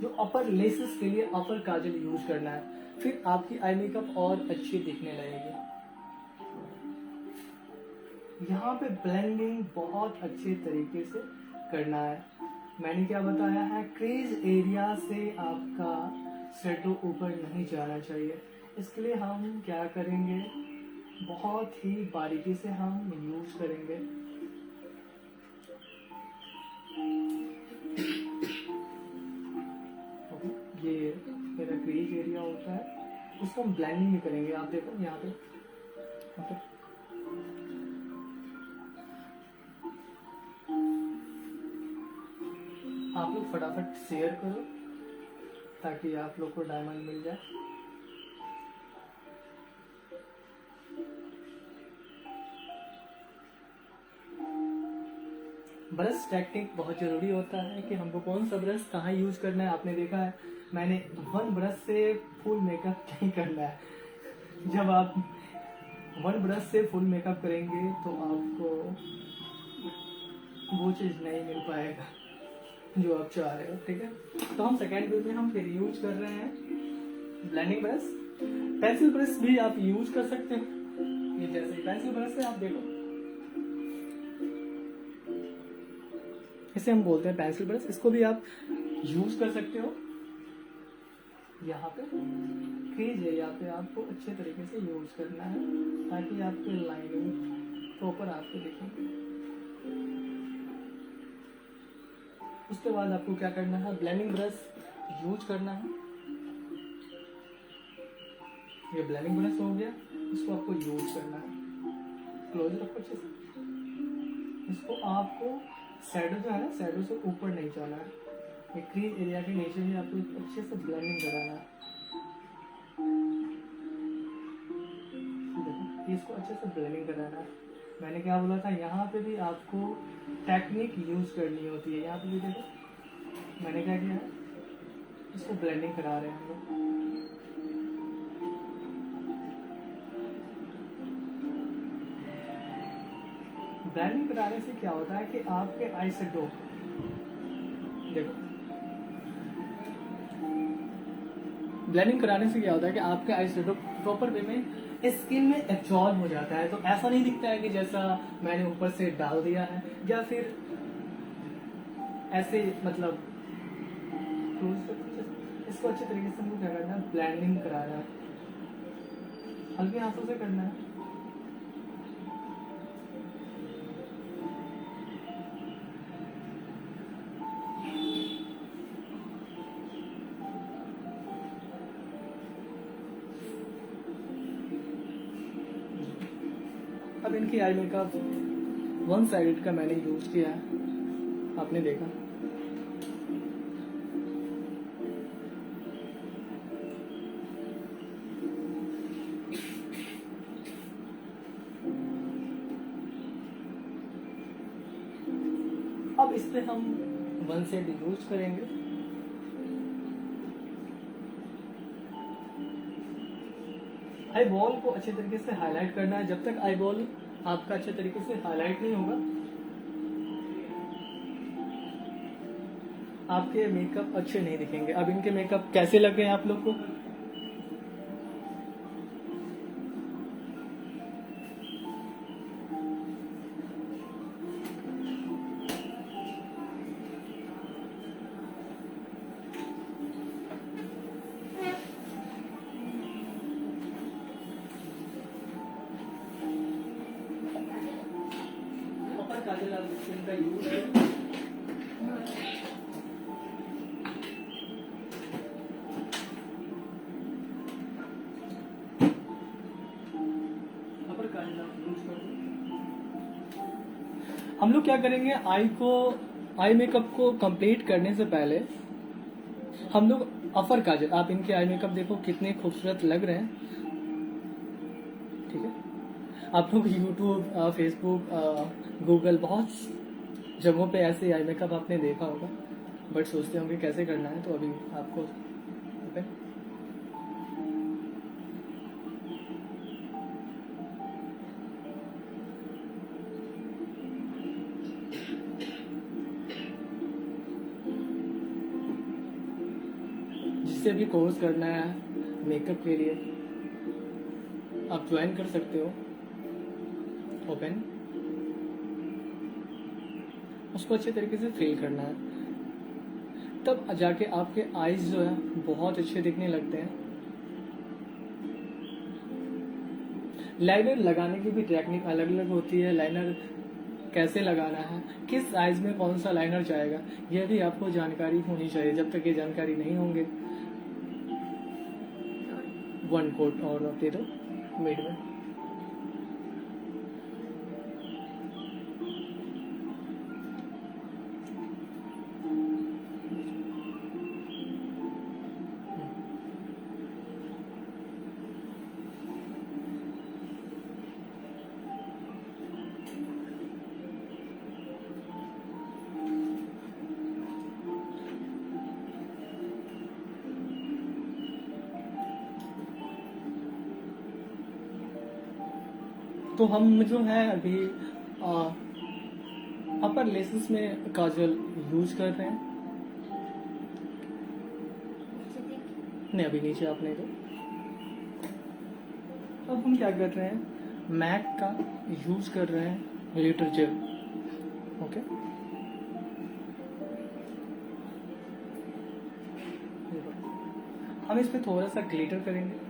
जो अपर लेसेस के लिए अपर काजल यूज करना है, फिर आपकी आई मेकअप और अच्छी दिखने लगेगी। यहाँ पे ब्लेंडिंग बहुत अच्छे तरीके से करना है। मैंने क्या बताया है, क्रीज एरिया से आपका शेडो ऊपर नहीं जाना चाहिए। इसके लिए हम क्या करेंगे, बहुत ही बारीकी से हम यूज करेंगे। ये मेरा क्रीज एरिया होता है, उसको हम ब्लेंडिंग भी करेंगे। आप देखो यहाँ पे, ओके। आप लोग फटाफट शेयर करो ताकि आप लोग को डायमंड मिल जाए। ब्रश टेक्निक बहुत जरूरी होता है कि हमको कौन सा ब्रश कहाँ यूज करना है। आपने देखा है मैंने 1 ब्रश से फुल मेकअप नहीं करना है। जब आप वन ब्रश से फुल मेकअप करेंगे तो आपको वो चीज़ नहीं मिल पाएगा जो आप चाह रहे हो, ठीक है। तो हम सेकेंड वे में हम फिर यूज कर रहे हैं ब्लेंडिंग ब्रश। पेंसिल ब्रश भी आप यूज कर सकते हो, ये जैसे पेंसिल ब्रश से आप देखो, इसे हम बोलते हैं पेंसिल ब्रश। इसको भी आप यूज कर सकते हो। यहाँ पे क्रीज है, यहाँ पे आपको अच्छे तरीके से यूज करना है ताकि आपके लाइनिंग प्रॉपर आपको दिखेंगे। उसके बाद आपको क्या करना है, ब्लेंडिंग ब्रश यूज करना है। ये ब्लेंडिंग ब्रश हो गया, इसको आपको यूज करना है। क्लोज रखो अच्छे से। इसको आपको शैडो जो है ना, शैडो से ऊपर नहीं जाना है, ये क्रीज एरिया के नीचे भी आपको अच्छे से ब्लेंडिंग कराना है। देखो, इसको अच्छे से ब्लेंडिंग कराना है। मैंने क्या बोला था, यहाँ पे भी आपको टेक्निक यूज करनी होती है। यहाँ पे भी देखो मैंने क्या किया है, इसको ब्लेंडिंग करा रहे हैं हम लोग। ब्लेंडिंग कराने से क्या होता है कि आपके आई शेडो देखो, ब्लेंडिंग कराने से क्या होता है कि आपके आई शेडो प्रॉपर वे में स्किन में एब्जॉर्ब हो जाता है। तो ऐसा नहीं दिखता है कि जैसा मैंने ऊपर से डाल दिया है या फिर ऐसे, मतलब इसको अच्छे तरीके से हमको क्या करना है, ब्लेंडिंग कराना है। हल्के हाथों से करना है। अब इनकी आई मेकअप वन साइडेड का मैंने यूज किया है, आपने देखा। अब इस पे हम वन साइड यूज करेंगे। आई बॉल को अच्छे तरीके से हाईलाइट करना है। जब तक आई बॉल आपका अच्छे तरीके से हाईलाइट नहीं होगा, आपके मेकअप अच्छे नहीं दिखेंगे। अब इनके मेकअप कैसे लगे आप लोग को, काजल आप इनका यूज हम लोग क्या करेंगे, आई मेकअप को कंप्लीट करने से पहले हम लोग अपर काजल, आप इनके आई मेकअप देखो कितने खूबसूरत लग रहे हैं, ठीक है। आप लोग यूट्यूब, फेसबुक, गूगल, बहुत जगहों पे ऐसे आई मेकअप आपने देखा होगा, बट सोचते होंगे कैसे करना है। तो अभी आपको जिससे भी कोर्स करना है मेकअप के लिए, आप ज्वाइन कर सकते हो। ओपन, उसको अच्छे तरीके से फिल करना है, तब जाके आपके आईज जो है बहुत अच्छे दिखने लगते हैं। लाइनर लगाने की भी टेक्निक अलग अलग होती है। लाइनर कैसे लगाना है, किस आईज में कौन सा लाइनर जाएगा, यह भी आपको जानकारी होनी चाहिए। जब तक ये जानकारी नहीं होंगे, वन कोट और दे दो मिड में। तो हम जो है अभी अपर लेसेस में काजल यूज कर रहे हैं। नहीं, अभी नीचे आप नहीं दो। अब हम क्या कर रहे हैं, मैक का यूज कर रहे हैं, ग्लिटर जेल। ओके, हम इस पे थोड़ा सा ग्लिटर करेंगे।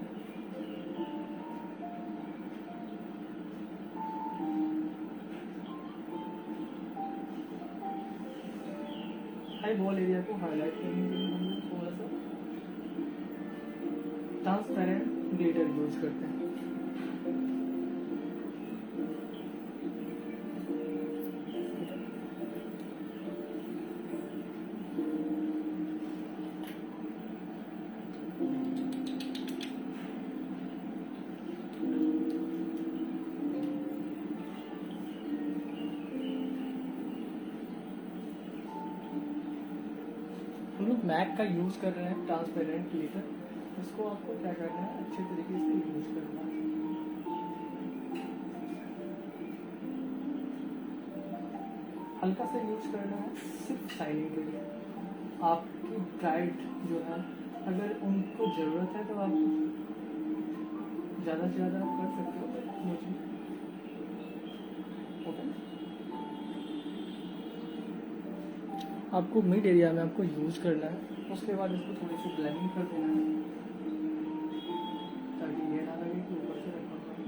आई बॉल एरिया को हाईलाइट करने के लिए हम थोड़ा सा ट्रांसपेरेंट ग्लिटर यूज करते हैं। हम लोग मैक का यूज कर रहे हैं, ट्रांसपेरेंट ग्लिटर। इसको आपको क्या करना है, अच्छे तरीके से यूज करना है। हल्का सा यूज करना है सिर्फ शाइनिंग के लिए। आपकी ब्राइड जो है, अगर उनको जरूरत है तो आप ज़्यादा से ज़्यादा कर सकते हो ये चीज़। ओके, आपको मिड एरिया में आपको यूज करना है। उसके बाद इसको थोड़ी सी ब्लेंडिंग कर देना है, ताकि ये ना लगे कि ऊपर से रखा हुआ है।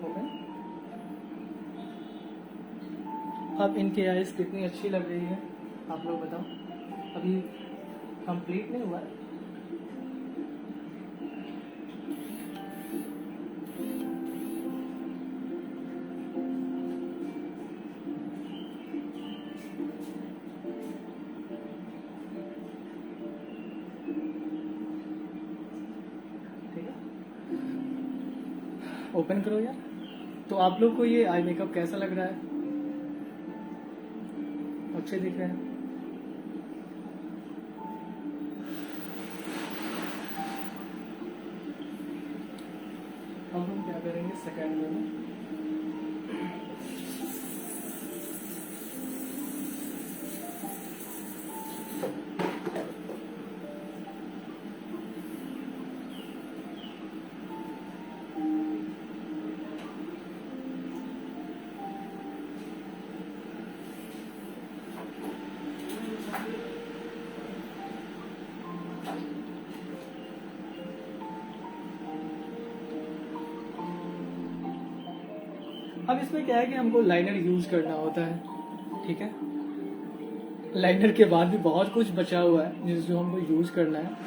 ओके, अब इनकी आइज कितनी अच्छी लग रही है, आप लोग बताओ। अभी कंप्लीट नहीं हुआ है। ठीक है, ओपन करो यार। तो आप लोग को ये आई मेकअप कैसा लग रहा है? अच्छे दिख रहे हैं? अब हम क्या करेंगे सेकेंड में, अब इसमें क्या है कि हमको लाइनर यूज करना होता है। ठीक है, लाइनर के बाद भी बहुत कुछ बचा हुआ है जिसको हमको यूज करना है।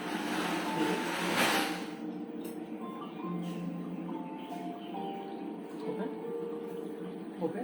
ओके ओके,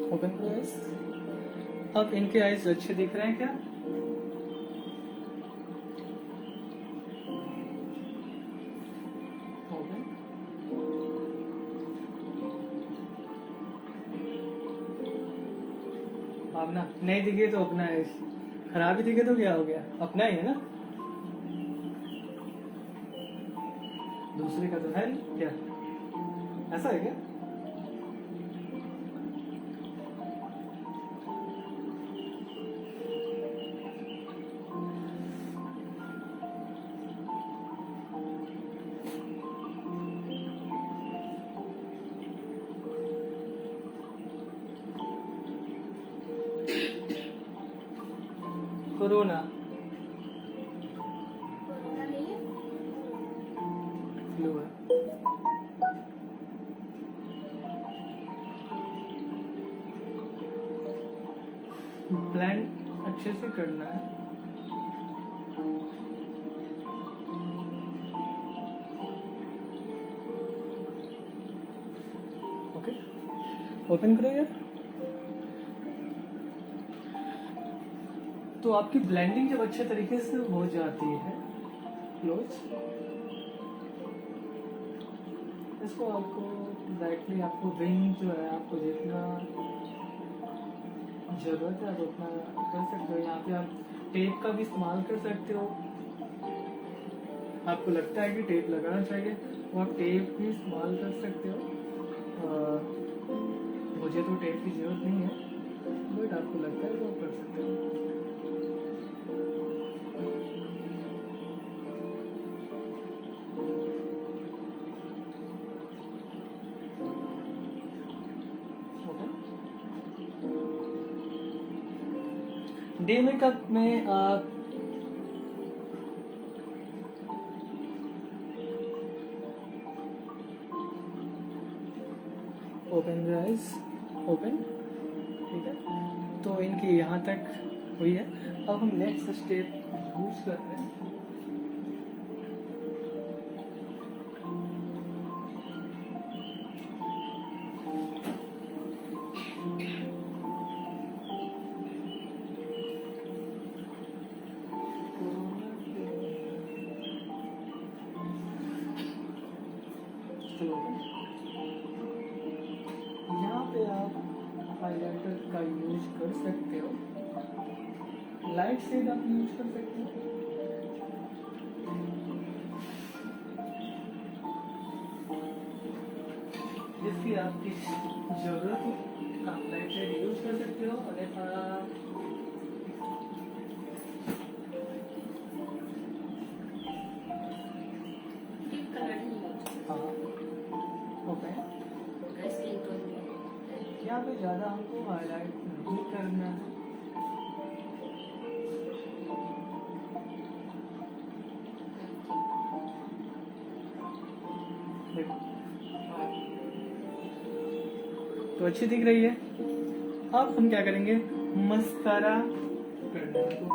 ओपन करो आइज। अब इनके आइज अच्छे दिख रहे हैं क्या? ओके, अपना नहीं दिखे तो अपना है, खराब ही दिखे तो क्या हो गया, अपना ही है ना, दूसरे का तो है नहीं क्या? ऐसा है क्या? कोरोना कोरोना नहीं है। फ्लू है। ब्लेंड अच्छे से करना है। ओके, ओपन करो यार। तो आपकी ब्लेंडिंग जब अच्छे तरीके से हो जाती है, क्लोज, इसको आपको डायरेक्टली आपको विंग जो है आपको जितना जरूरत है आप उतना कर सकते हो। यहाँ पे आप टेप का भी इस्तेमाल कर सकते हो। आपको लगता है कि टेप लगाना चाहिए तो आप टेप भी इस्तेमाल कर सकते हो। मुझे तो टेप की जरूरत नहीं है, बट आपको लगता है तो आप कर सकते हो। डे मेकअप में आप ओपन आइज, ओपन, ठीक है। तो इनकी यहाँ तक हुई है। अब हम नेक्स्ट स्टेप यूज कर रहे हैं। यहाँ पे आप हाइलाइटर का यूज कर सकते हो, लाइट शेड आप यूज कर सकते हो। जिसकी आपकी जरूरत हो आप लाइट शेड यूज कर सकते हो। अन्यथा डीप कलर ही यूज हाँ, ओके। स्किन टोन में। यहाँ पे ज़्यादा हमको हाईलाइट नहीं करना है। देखो, तो अच्छी दिख रही है। अब हम क्या करेंगे, मस्कारा करना है हमको।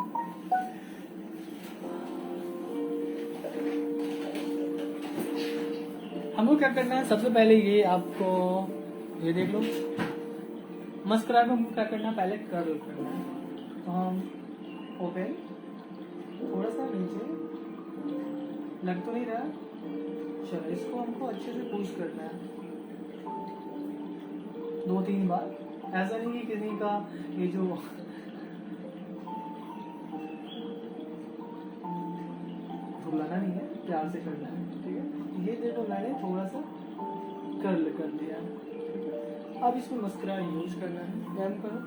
हमको क्या करना है, सबसे पहले ये आपको ये देख लो, मस्करा को हमको क्या करना है, पहले कर्ल करना है। तो हम ओपन, थोड़ा सा नीचे, लग तो नहीं रहा, चलो इसको हमको अच्छे से पुश करना है 2-3 बार। ऐसा नहीं कि किसी का ये जो रुलाना नहीं है, प्यार से करना है, ठीक है। ये देखो मैंने थोड़ा सा कर्ल कर दिया है। अब इसमें मस्करा यूज करना है। डैम करो,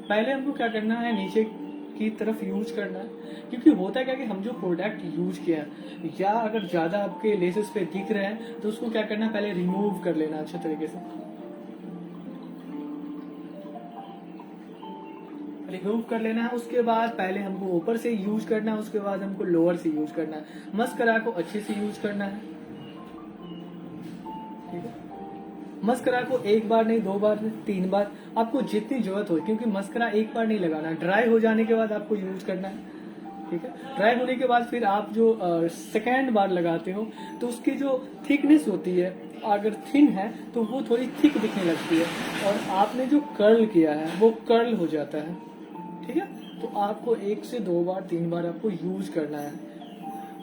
पहले हमको क्या करना है, नीचे की तरफ यूज करना है। क्योंकि होता क्या कि हम जो प्रोडक्ट यूज किया है, या अगर ज्यादा आपके लेसेस पे दिख रहे हैं तो उसको क्या करना है, पहले रिमूव कर लेना अच्छे तरीके से। रिमूव कर लेना है, उसके बाद पहले हमको ऊपर से यूज करना है, उसके बाद हमको लोअर से यूज करना है। मस्करा को अच्छे से यूज करना है, ठीक है। मस्करा को 1 बार नहीं, 2 बार नहीं, 3 बार, आपको जितनी जरूरत हो। क्योंकि मस्करा 1 बार नहीं लगाना, ड्राई हो जाने के बाद आपको यूज करना है, ठीक है। ड्राई होने के बाद फिर आप जो सेकेंड बार लगाते हो तो उसकी जो थिकनेस होती है, अगर थिन है तो वो थोड़ी थिक दिखने लगती है, और आपने जो कर्ल किया है वो कर्ल हो जाता है, ठीक है। तो आपको 1 से 2 बार 3 बार आपको यूज करना है।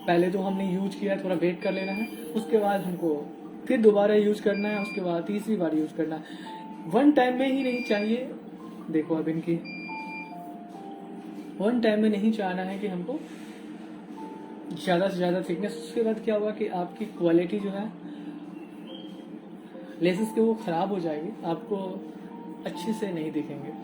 पहले तो हमने यूज किया है, थोड़ा वेट कर लेना है, उसके बाद हमको फिर दोबारा यूज करना है, उसके बाद तीसरी बार यूज करना है। 1 टाइम में ही नहीं चाहिए। देखो अब इनकी 1 टाइम में नहीं चाहना है कि हमको ज्यादा से ज्यादा थिकनेस। उसके बाद क्या होगा कि आपकी क्वालिटी जो है लेसेस के वो खराब हो जाएगी, आपको अच्छे से नहीं दिखेंगे।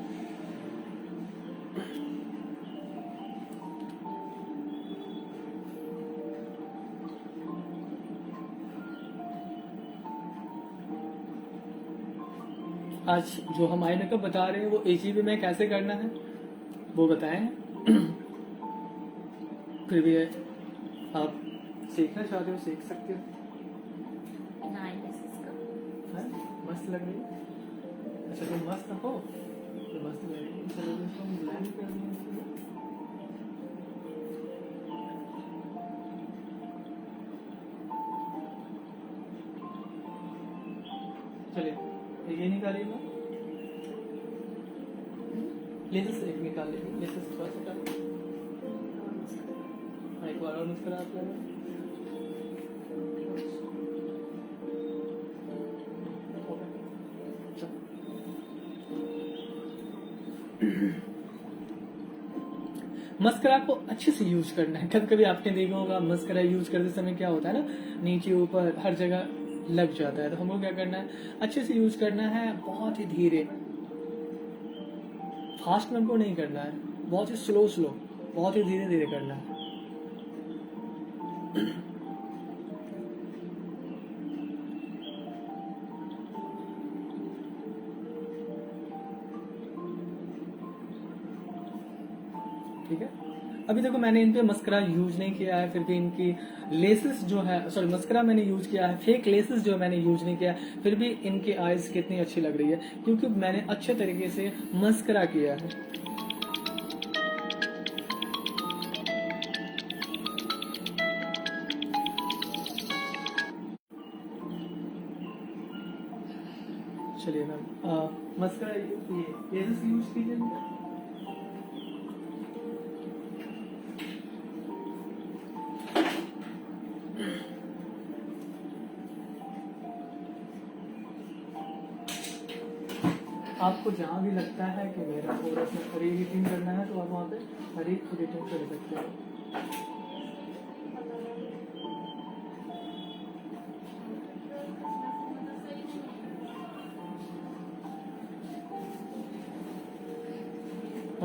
आज जो हम आई मेकअप बता रहे हैं वो AGB में कैसे करना है वो बताएं। फिर भी आप सीखना चाहते हो सीख सकते हो। बिना eyeglasses का। है? मस्त लग रही है। अच्छा तुम मस्त हो तो मस्त लग रही है। चलो इसको हम ब्लेंड कर देंगे। चलिए ये निकालिएगा। लेसेस एक निकाल लीजिए। लेसेस थोड़ा सा कर एक बार और मुस्कुरा आप लगा। मस्करा को अच्छे से यूज करना है। कभी कभी आपने देखा होगा मस्करा यूज करते समय क्या होता है ना, नीचे ऊपर हर जगह लग जाता है। तो हमको क्या करना है, अच्छे से यूज करना है, बहुत ही धीरे, फास्ट में हमको नहीं करना है, बहुत ही स्लो स्लो, बहुत ही धीरे धीरे करना है। ठीक है। अभी देखो मैंने इन पे मस्करा यूज नहीं किया है, फिर भी इनकी लेसेस जो है, सॉरी मस्करा मैंने यूज किया है, फेक लेसेस जो मैंने यूज नहीं किया है, फिर भी इनकी आईज कितनी अच्छी लग रही है क्योंकि मैंने अच्छे तरीके से मस्करा किया है। चलिए मैम मस्करा ये लेसेस यूज कीजिए। आपको जहाँ भी लगता है कि मेरा थोड़ा सा रीहीटिंग करना है तो आप वहाँ पे रीहीटिंग कर सकते हो।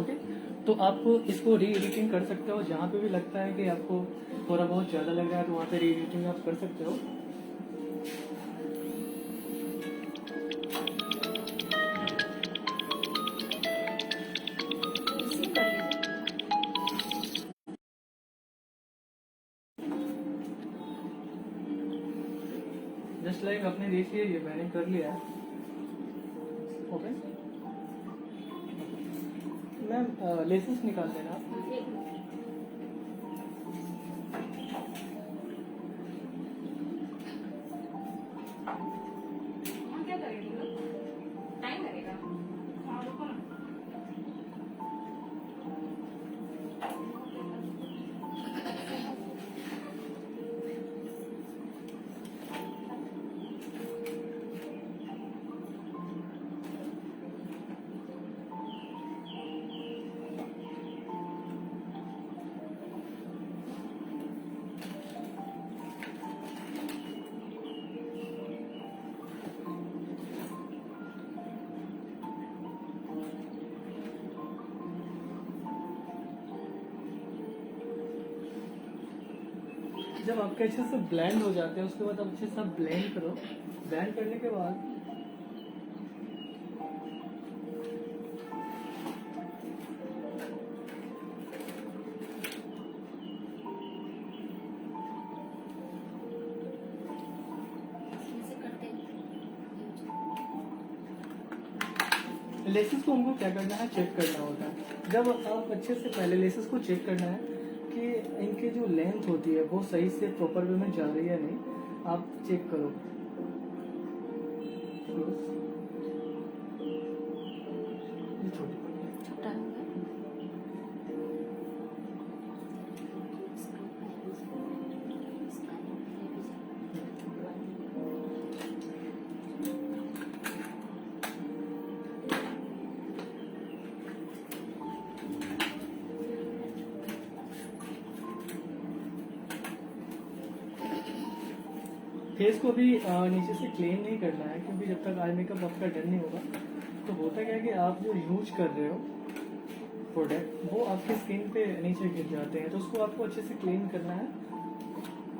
ओके, तो आप इसको री एडिटिंग कर सकते हो। जहाँ पे भी लगता है कि आपको थोड़ा बहुत ज़्यादा लग रहा है तो वहाँ पे री एडिटिंग आप कर सकते हो। इसी कर लीजिए। जस्ट लाइक अपने देखिए ये मैंने कर लिया है। ओके मैम लेसेस निकाल देना आप। एक मिनट। हम क्या करेंगे? टाइम लगेगा। हाँ रुको ना। जब आपके अच्छे से ब्लेंड हो जाते हैं उसके बाद आप अच्छे से ब्लेंड करो। ब्लेंड करने के बाद ऐसे करते हैं। लेसेस को हमको क्या करना है, चेक करना होता है। जब आप अच्छे से पहले लेसेस को चेक करना है कि इनकी जो लेंथ होती है वो सही से प्रॉपर वे में जा रही है नहीं, आप चेक करो। ये छोटी पड़ी है। छोटा हो गया। फेस को भी नीचे से क्लीन नहीं करना है क्योंकि जब तक आई मेकअप आपका डन नहीं होगा तो होता क्या है कि आप जो यूज कर रहे हो प्रोडक्ट वो आपकी स्किन पे नीचे गिर जाते हैं, तो उसको आपको अच्छे से क्लीन करना है।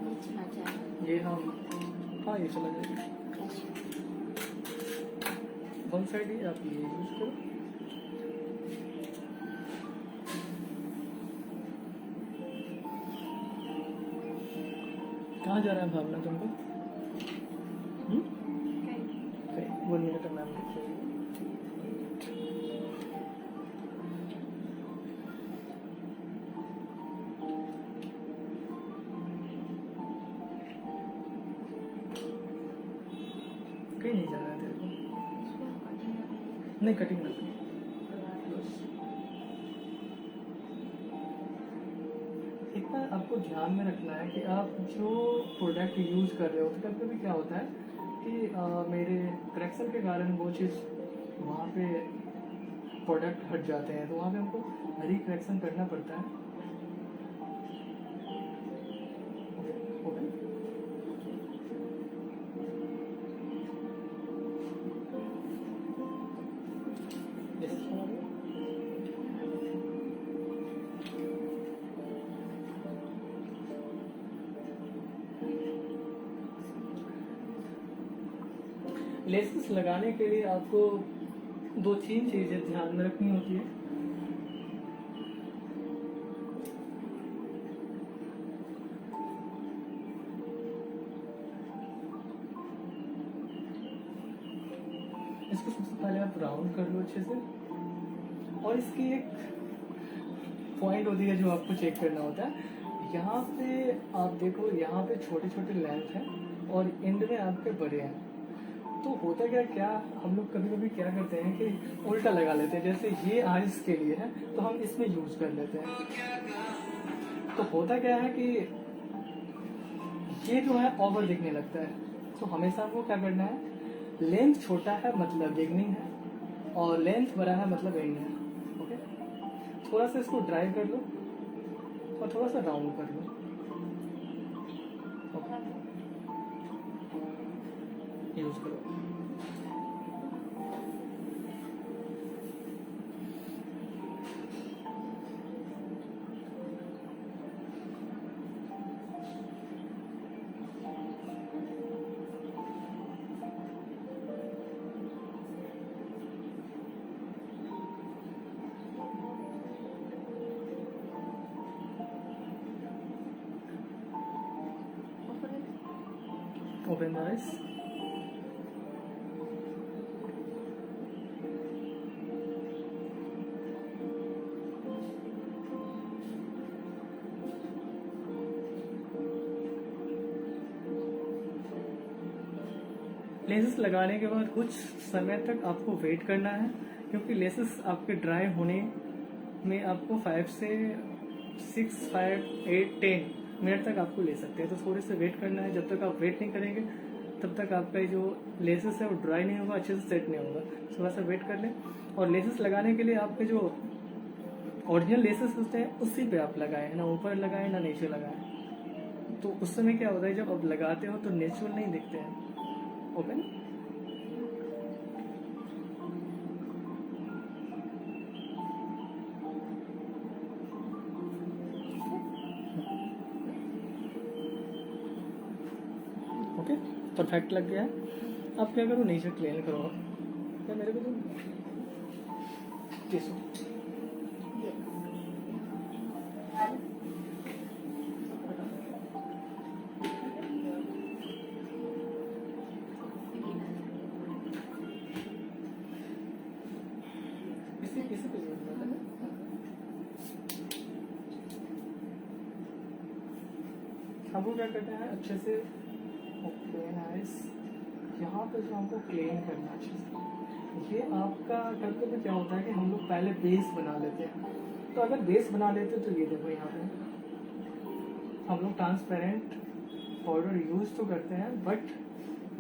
ये चला जाएगा। ये हम हाँ ये चला जाएगा। वन साइड ही आप ये यूज करो। कहाँ जा रहा है भावना तुमको? कहीं 1 मिनट मैम देख रही है। कहीं नहीं जाना है तेरे को? नहीं, कटिंग ना करो। इतना आपको ध्यान में रखना है कि आप जो प्रोडक्ट यूज कर रहे हो, तो कभी कभी क्या होता है कि मेरे करेक्शन के कारण वो चीज़ वहाँ पे प्रोडक्ट हट जाते हैं, तो वहाँ पे हमको रिकरेक्शन करना पड़ता है। ओके। Yes, sorry. लेसेस लगाने के लिए आपको 2-3 चीजें ध्यान में रखनी होती है। इसको सबसे पहले आप राउंड कर लो अच्छे से, और इसकी एक पॉइंट होती है जो आपको चेक करना होता है। यहाँ पे आप देखो, यहाँ पे छोटे छोटे लेंथ हैं और एंड में आपके बड़े हैं। तो होता क्या हम लोग कभी कभी क्या करते हैं कि उल्टा लगा लेते हैं। जैसे ये आइस के लिए है तो हम इसमें यूज कर लेते हैं। तो होता क्या है कि ये जो है ओवर दिखने लगता है। तो हमेशा आपको क्या करना है, लेंथ छोटा है मतलब बिगनिंग है, और लेंथ बड़ा है मतलब एंड है। ओके, थोड़ा सा इसको ड्राई कर लो और थोड़ा सा राउंड कर लो। ओके, यूज करो। Open the eyes. लेसेस लगाने के बाद कुछ समय तक आपको वेट करना है, क्योंकि लेसेस आपके ड्राई होने में आपको 5 से 6, 5, 8, 10 मिनट तक आपको ले सकते हैं। तो थोड़े से वेट करना है। जब तक आप वेट नहीं करेंगे तब तक आपका जो लेसेस है वो ड्राई नहीं होगा, अच्छे से सेट नहीं होगा। थोड़ा सा वेट कर लें। और लेसेस लगाने के लिए आपके जो ओरिजिनल लेसेस होते हैं उसी पे आप लगाएं, ना ऊपर लगाएं ना नीचे लगाएं। तो उस समय क्या होता है, जब आप लगाते हो तो नेचुरल नहीं दिखते हैं। ओके, ओके, परफेक्ट लग गया है। अब क्या करो, नीचे क्लीन करो। क्या मेरे को तो टिश्यू इसी पे यूज करते हैं। हमको क्या करना है, अच्छे से क्लीन आइस, यहाँ पे जो हमको क्लीन करना है अच्छे से। ये आपका कभी कभी क्या होता है कि हम लोग पहले बेस बना लेते हैं। तो अगर बेस बना लेते तो ये देखो, यहाँ पे हम लोग ट्रांसपेरेंट पाउडर यूज तो करते हैं, बट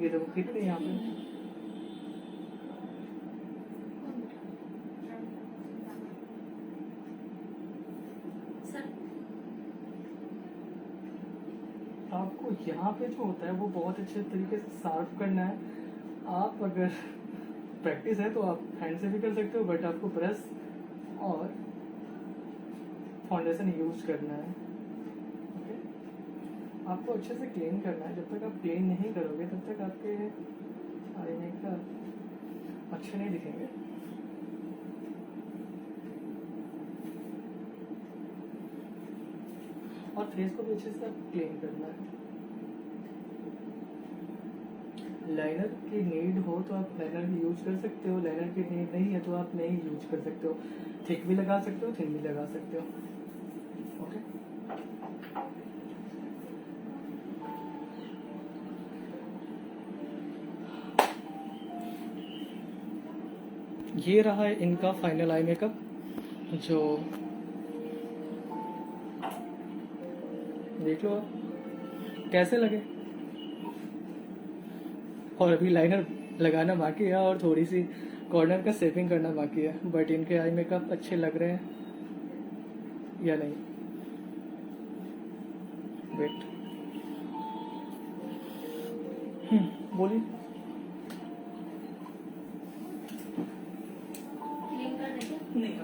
ये देखो कितने यहाँ पे सर आपको यहाँ पे जो होता है वो बहुत अच्छे तरीके से साफ करना है। आप अगर प्रैक्टिस है तो आप हैंड से भी कर सकते हो, बट आपको ब्रश और फाउंडेशन यूज करना है। ओके, आपको अच्छे से क्लीन करना है। जब तक आप क्लीन नहीं करोगे तब तक आपके आई मेकअप अच्छे नहीं दिखेंगे। और फेस को भी अच्छे से क्लीन करना है। लाइनर की नीड हो तो आप लाइनर भी यूज कर सकते हो, लाइनर की नीड नहीं है तो आप नहीं यूज कर सकते हो। थिक भी लगा सकते हो, थिन भी लगा सकते हो। ओके, ये रहा है इनका फाइनल आई मेकअप, जो देख लो आप कैसे लगे। और अभी लाइनर लगाना बाकी है और थोड़ी सी कॉर्नर का शेपिंग करना बाकी है, बट इनके आई मेकअप अच्छे लग रहे हैं या नहीं। वेट, बोलिए। क्लीन कर देंगे। नहीं,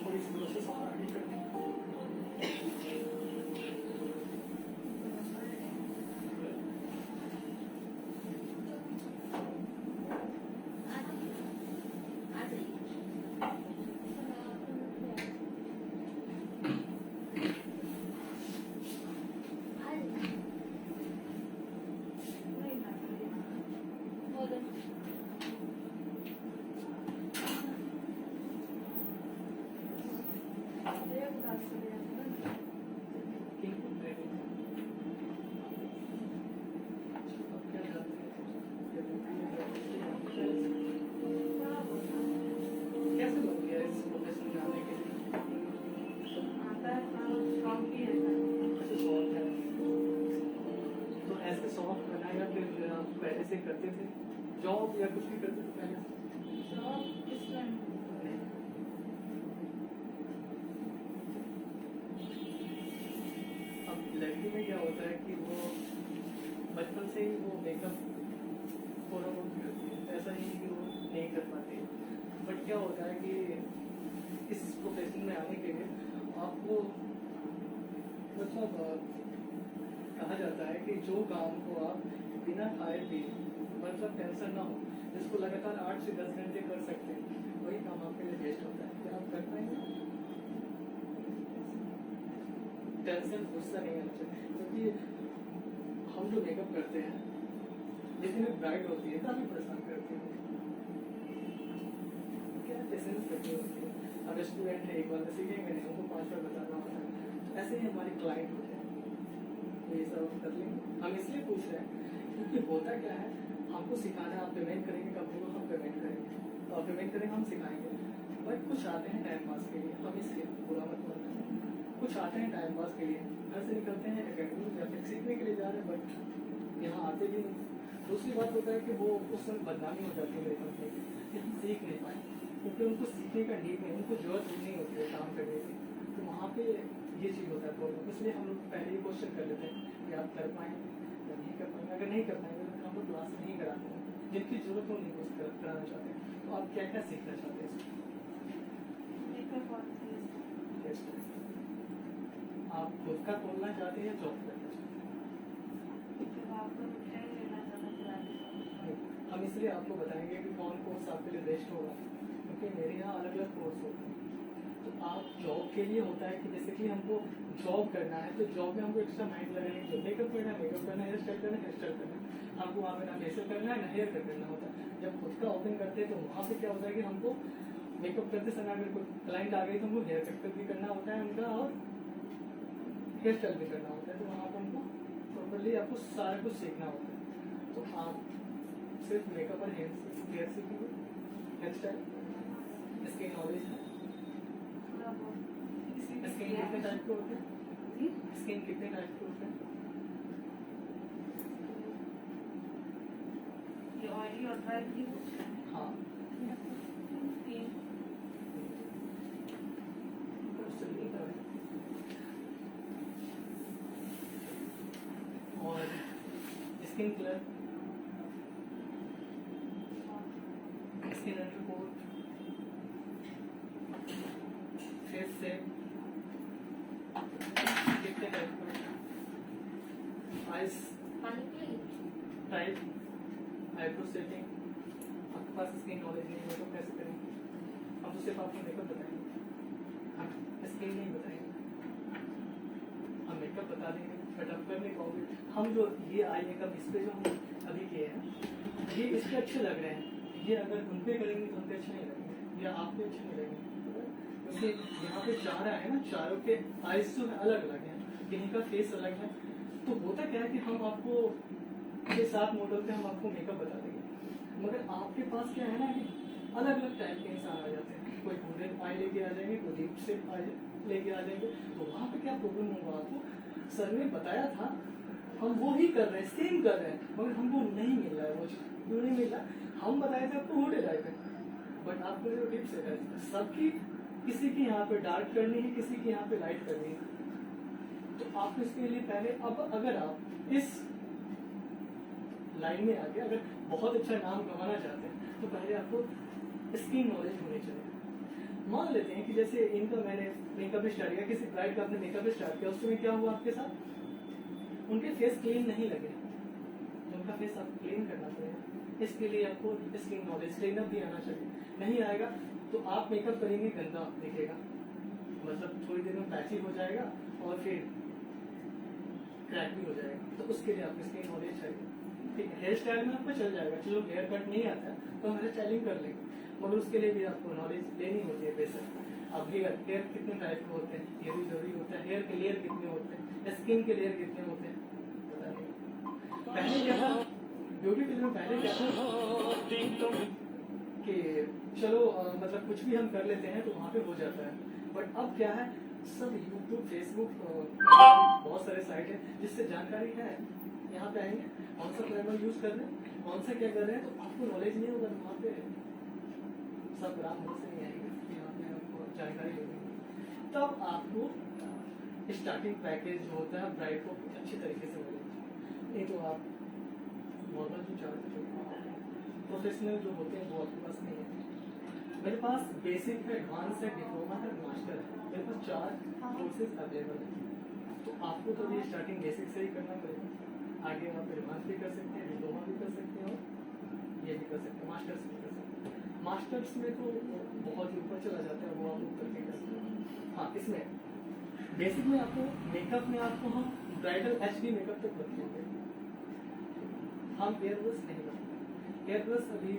थोड़ी सी प्रोसेस और आगे करनी है। आ जाइए। आ जाइए। हो गया। कैसे बन गया इस प्रोफेशन में आने के लिए? ऐसे शौक है तो ऐसे शौक बना या फिर आप पहले से करते थे जॉब या कुछ भी करते थे पहले से? अब लड़की में क्या होता है कि वो बचपन से ही वो मेकअप थोड़ा बहुत करती है, ऐसा नहीं कि वो नहीं कर पाती। बट क्या होता है कि इस प्रोफेशन में आने के लिए आपको मतलब कहा जाता है कि जो काम को आप बिना खाए पिए मतलब टेंशन ना हो, जिसको लगातार 8 से 10 घंटे कर सकते हैं, वही काम आपके लिए बेस्ट होता है। क्या आप कर पाएंगे? टेंशन गुस्सा नहीं आना चाहिए, क्योंकि हम जो मेकअप करते हैं जितनी ब्राइट होती है काफी परेशान करती है, क्या पेशेंस करनी होती है। अब स्टूडेंट है, एक बार में सीखेंगे नहीं, उनको 5 बार बताना होता है। ऐसे ही हमारे क्लाइंट होते हैं, ये सब कर लेंगे। हम इसलिए पूछ रहे हैं क्योंकि होता क्या है, हमको सिखाना है, आप पेमेंट करेंगे कंपनी को, हम पेमेंट करेंगे, तो आप पेमेंट करेंगे, हम सिखाएंगे। बट कुछ आते हैं टाइम पास के लिए, हम इसलिए बुरा मत मानना। कुछ आते हैं टाइम पास के लिए, घर से निकलते हैं अकेडमी या फिर सीखने के लिए जा रहे हैं, बट यहाँ आते भी नहीं। दूसरी बात होता है कि वो उस समय बदनामी हो जाती है मेरे कंपनी की, कि हम सीख नहीं पाए, क्योंकि उनको सीखने का नीड नहीं, उनको जरूरत नहीं होती है काम करने की। तो वहाँ पे ये चीज़ होता है प्रॉब्लम। इसलिए हम लोग पहले ही क्वेश्चन कर लेते हैं कि आप कर पाएंगे या नहीं कर पाएंगे। अगर नहीं कर पाएंगे तो हम लोग क्लास नहीं कराते हैं, जिनकी जरूरत हो नहीं वो कराना चाहते हैं। तो आप क्या क्या सीखना चाहते हैं इसमें? आप खुद का खोलना चाहते हैं या जॉब करना चाहते हैं? हम इसलिए आपको बताएंगे कि कौन कोर्स आपके लिए बेस्ट होगा, क्योंकि मेरे यहाँ अलग अलग कोर्स होते हैं। तो आप जॉब के लिए होता है कि बेसिकली हमको जॉब करना है, तो जॉब में हमको एक्स्ट्रा माइंड लगाने की, मेकअप करना है मेकअप करना है, हेयर स्टाइल करना है हेयर स्टाइल करना है, हमको वहाँ पे ना फेशियल करना है ना हेयर कट करना होता है। जब खुद का ओपन करते हैं तो वहाँ पे क्या होता है कि हमको मेकअप करते समय अगर कोई क्लाइंट आ गई तो हमको हेयर कट भी करना होता है उनका, और हेयर स्टाइल भी करना होता है। तो वहाँ पर हमको प्रॉपरली आपको सारा कुछ सीखना होता है। तो आप सिर्फ मेकअप और हेयर सीखेंगे, हेयर स्टाइल, इसकी नॉलेज है। स्किन कितने टाइप के होते हैं? स्किन कितने टाइप के होते हैं? ऑयली और ड्राई भी पूछ रहे हैं। हाँ, और skin colour, skin undercoat, face shape कितने टाइप का, आइज पानी पिएंगे? टाइप, आईब्रो सेटिंग, पास स्किन नॉलेज नहीं है तो कैसे करेंगे? हम तो सिर्फ आपको मेकअप बताएंगे, हम स्किन नहीं बताएंगे। हम मेकअप बता देंगे बट आप कर नहीं पाओगे। हम जो ये आई मेकअप इस पे जो हम अभी किए हैं ये इस पे अच्छे लग रहे हैं, ये अगर उन पे करेंगे तो उन पे अच्छे नहीं लगेंगे या आप पे अच्छे नहीं लगेंगे, क्योंकि यहाँ पे चारा है ना, चारों के आइज जो है अलग अलग है, किन्हीं का फेस अलग है। तो होता क्या है कि हम आपको ये 7 मॉडल पे हम आपको मेकअप बता देंगे, मगर आपके पास क्या है ना कि अलग अलग टाइप के इंसान आ जाते हैं, कोई गोल्डन आई लेके आ जाएंगे, कोई डीप से आई लेके आ जाएंगे। तो वहाँ पे क्या प्रॉब्लम होगा आपको, सर ने बताया था हम वो ही कर रहे हैं, सेम कर रहे हैं, मगर हमको नहीं मिल रहा है वो चीज़। क्यों नहीं मिल रहा? हम बताए थे आपको होटल आई पे, बट आपको जो टिप्स है सबकी, किसी की यहाँ पे डार्क करनी है, किसी की यहाँ पे लाइट करनी है। तो आपको इसके लिए पहले, अब अगर आप इस लाइन में आके अगर बहुत अच्छा नाम कमाना चाहते हैं तो पहले आपको स्किन नॉलेज होनी चाहिए। मान लेते हैं कि जैसे इनका मैंने मेकअप स्टार्ट किया, किसी ब्राइड का आपने मेकअप स्टार्ट किया, उसमें क्या हुआ आपके साथ, उनके फेस क्लीन नहीं लगे, तो उनका फेस आपको क्लीन करना पड़ेगा। इसके लिए आपको स्किन नॉलेज क्लीनअप भी आना चाहिए। नहीं आएगा तो आप मेकअप करेंगे गंदा दिखेगा, मतलब थोड़ी देर में पैची हो जाएगा और फिर क्रैक भी हो जाएगा। तो उसके लिए आपको स्किन नॉलेज चाहिए। ठीक है, हेयर स्टाइल में आपको चल जाएगा, चलो हेयर कट नहीं आता है तो हम हेयर स्टाइलिंग कर लेंगे, मगर उसके लिए भी आपको नॉलेज लेनी होती है बेसिक। अब हेयर कितने टाइप के होते हैं ये भी जरूरी होता है, हेयर के लेयर कितने होते हैं, स्किन के लेयर कितने होते हैं पता नहीं। पहले क्या था ब्यूटी फिल्म में, पहले क्या था कि चलो मतलब कुछ भी हम कर लेते हैं तो वहाँ पे हो जाता है, बट अब क्या है, सब यूट्यूब, फेसबुक, बहुत सारे साइट है जिससे जानकारी है। यहाँ पे आएंगे, कौन सा प्राइमर यूज कर रहे हैं, कौन सा क्या कर रहे हैं, तो आपको नॉलेज नहीं होगा, वहाँ पे सब ग्राम से नहीं आएंगे, यहाँ पे आपको जानकारी होगी। तब आपको स्टार्टिंग पैकेज जो होता है ब्राइड को अच्छी तरीके से मिलेगा। नहीं तो आप नॉर्मल जो चार्ज प्रोफेशनल जो होते हैं वो आपके पास नहीं है। मेरे पास बेसिक है, एडवांस है, डिप्लोमा है, मास्टर है, मेरे पास 4 कोर्सेज अवेलेबल है। तो आपको तो ये स्टार्टिंग बेसिक से ही करना पड़ेगा, आगे आप एडवांस भी कर सकते हैं, डिप्लोमा भी कर सकते हैं और ये भी कर सकते हैं, मास्टर्स भी कर सकते हैं। मास्टर्स में तो बहुत ही ऊपर चला जाता है, वो आप ऊपर के कर सकते हैं। हाँ, इसमें बेसिक में आपको मेकअप में आपको हम ब्राइडल HD मेकअप तक बताएंगे, हम हेयर ब्रश नहीं बताएंगे। हेयर ब्रश अभी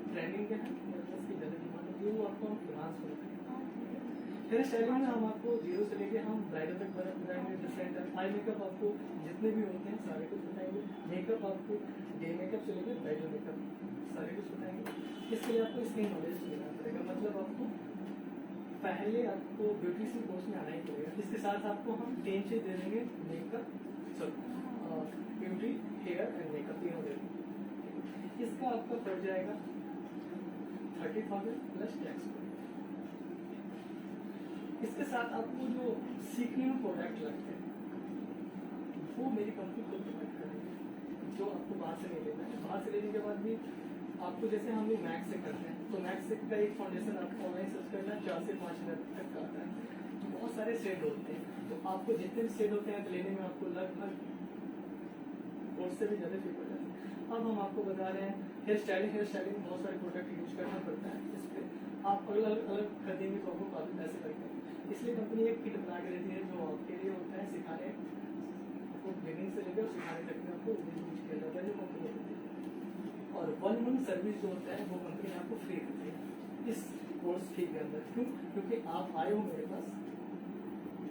ट्रेंडिंग पे है, हेयर ब्रश की ज़्यादा डिमांड होती है, वो आपको हम एडवांस में बताएंगे। हेयर स्टाइलिंग में हम आपको 0 से लेके हम ब्राइडल तक बताएंगे, डिफरेंट आई मेकअप आपको जितने भी होते हैं सारे कुछ बताएंगे। मेकअप आपको डे मेकअप से लेकर ब्राइडल मेकअप सारे कुछ बताएंगे। इसके लिए आपको स्किन नॉलेज लेना पड़ेगा, मतलब आपको पहले आपको ब्यूटिशियन कोर्स में आना ही पड़ेगा। इसके साथ आपको हम 3 चीज दे देंगे, makeup, beauty, hair and makeup, तीनों दे देंगे। इसका आपका पड़ जाएगा 30,000 प्लस टैक्स। इसके साथ आपको जो सीखने में प्रोडक्ट लगते हैं वो मेरी कंपनी को प्रोवाइड करेगी, जो आपको बाहर से नहीं लेना है। बाहर से लेने के बाद भी आपको, जैसे हम लोग मैक्स से करते हैं, तो मैक्स से का एक फाउंडेशन आपको ऑनलाइन सर्च करना है, 4 से 5 हज़ार तक का आता है। तो बहुत सारे शेड होते हैं, तो आपको जितने भी शेड होते हैं तो लेने में आपको लगभग कोर्स से भी ज़्यादा फी पड़ जाता है। अब हम आपको बता रहे हैं हेयर स्टाइलिंग में बहुत सारे प्रोडक्ट यूज करना पड़ता है, इस पर आप अलग अलग खरीदेंगे तो आपको काफ़ी पैसे लगते हैं। इसलिए कंपनी एक किट बना के देती है जो आपके लिए होता है, सिखाने आपको बिगिनिंग से लेकर सिखाने तक में आपको यूज किया जाता है, जो कंपनी होती है। और 1 मंथ सर्विस जो होता है वो कंपनी आपको फ्री देती है इस कोर्स फी के अंदर। क्यों? क्योंकि आप आए हो मेरे पास,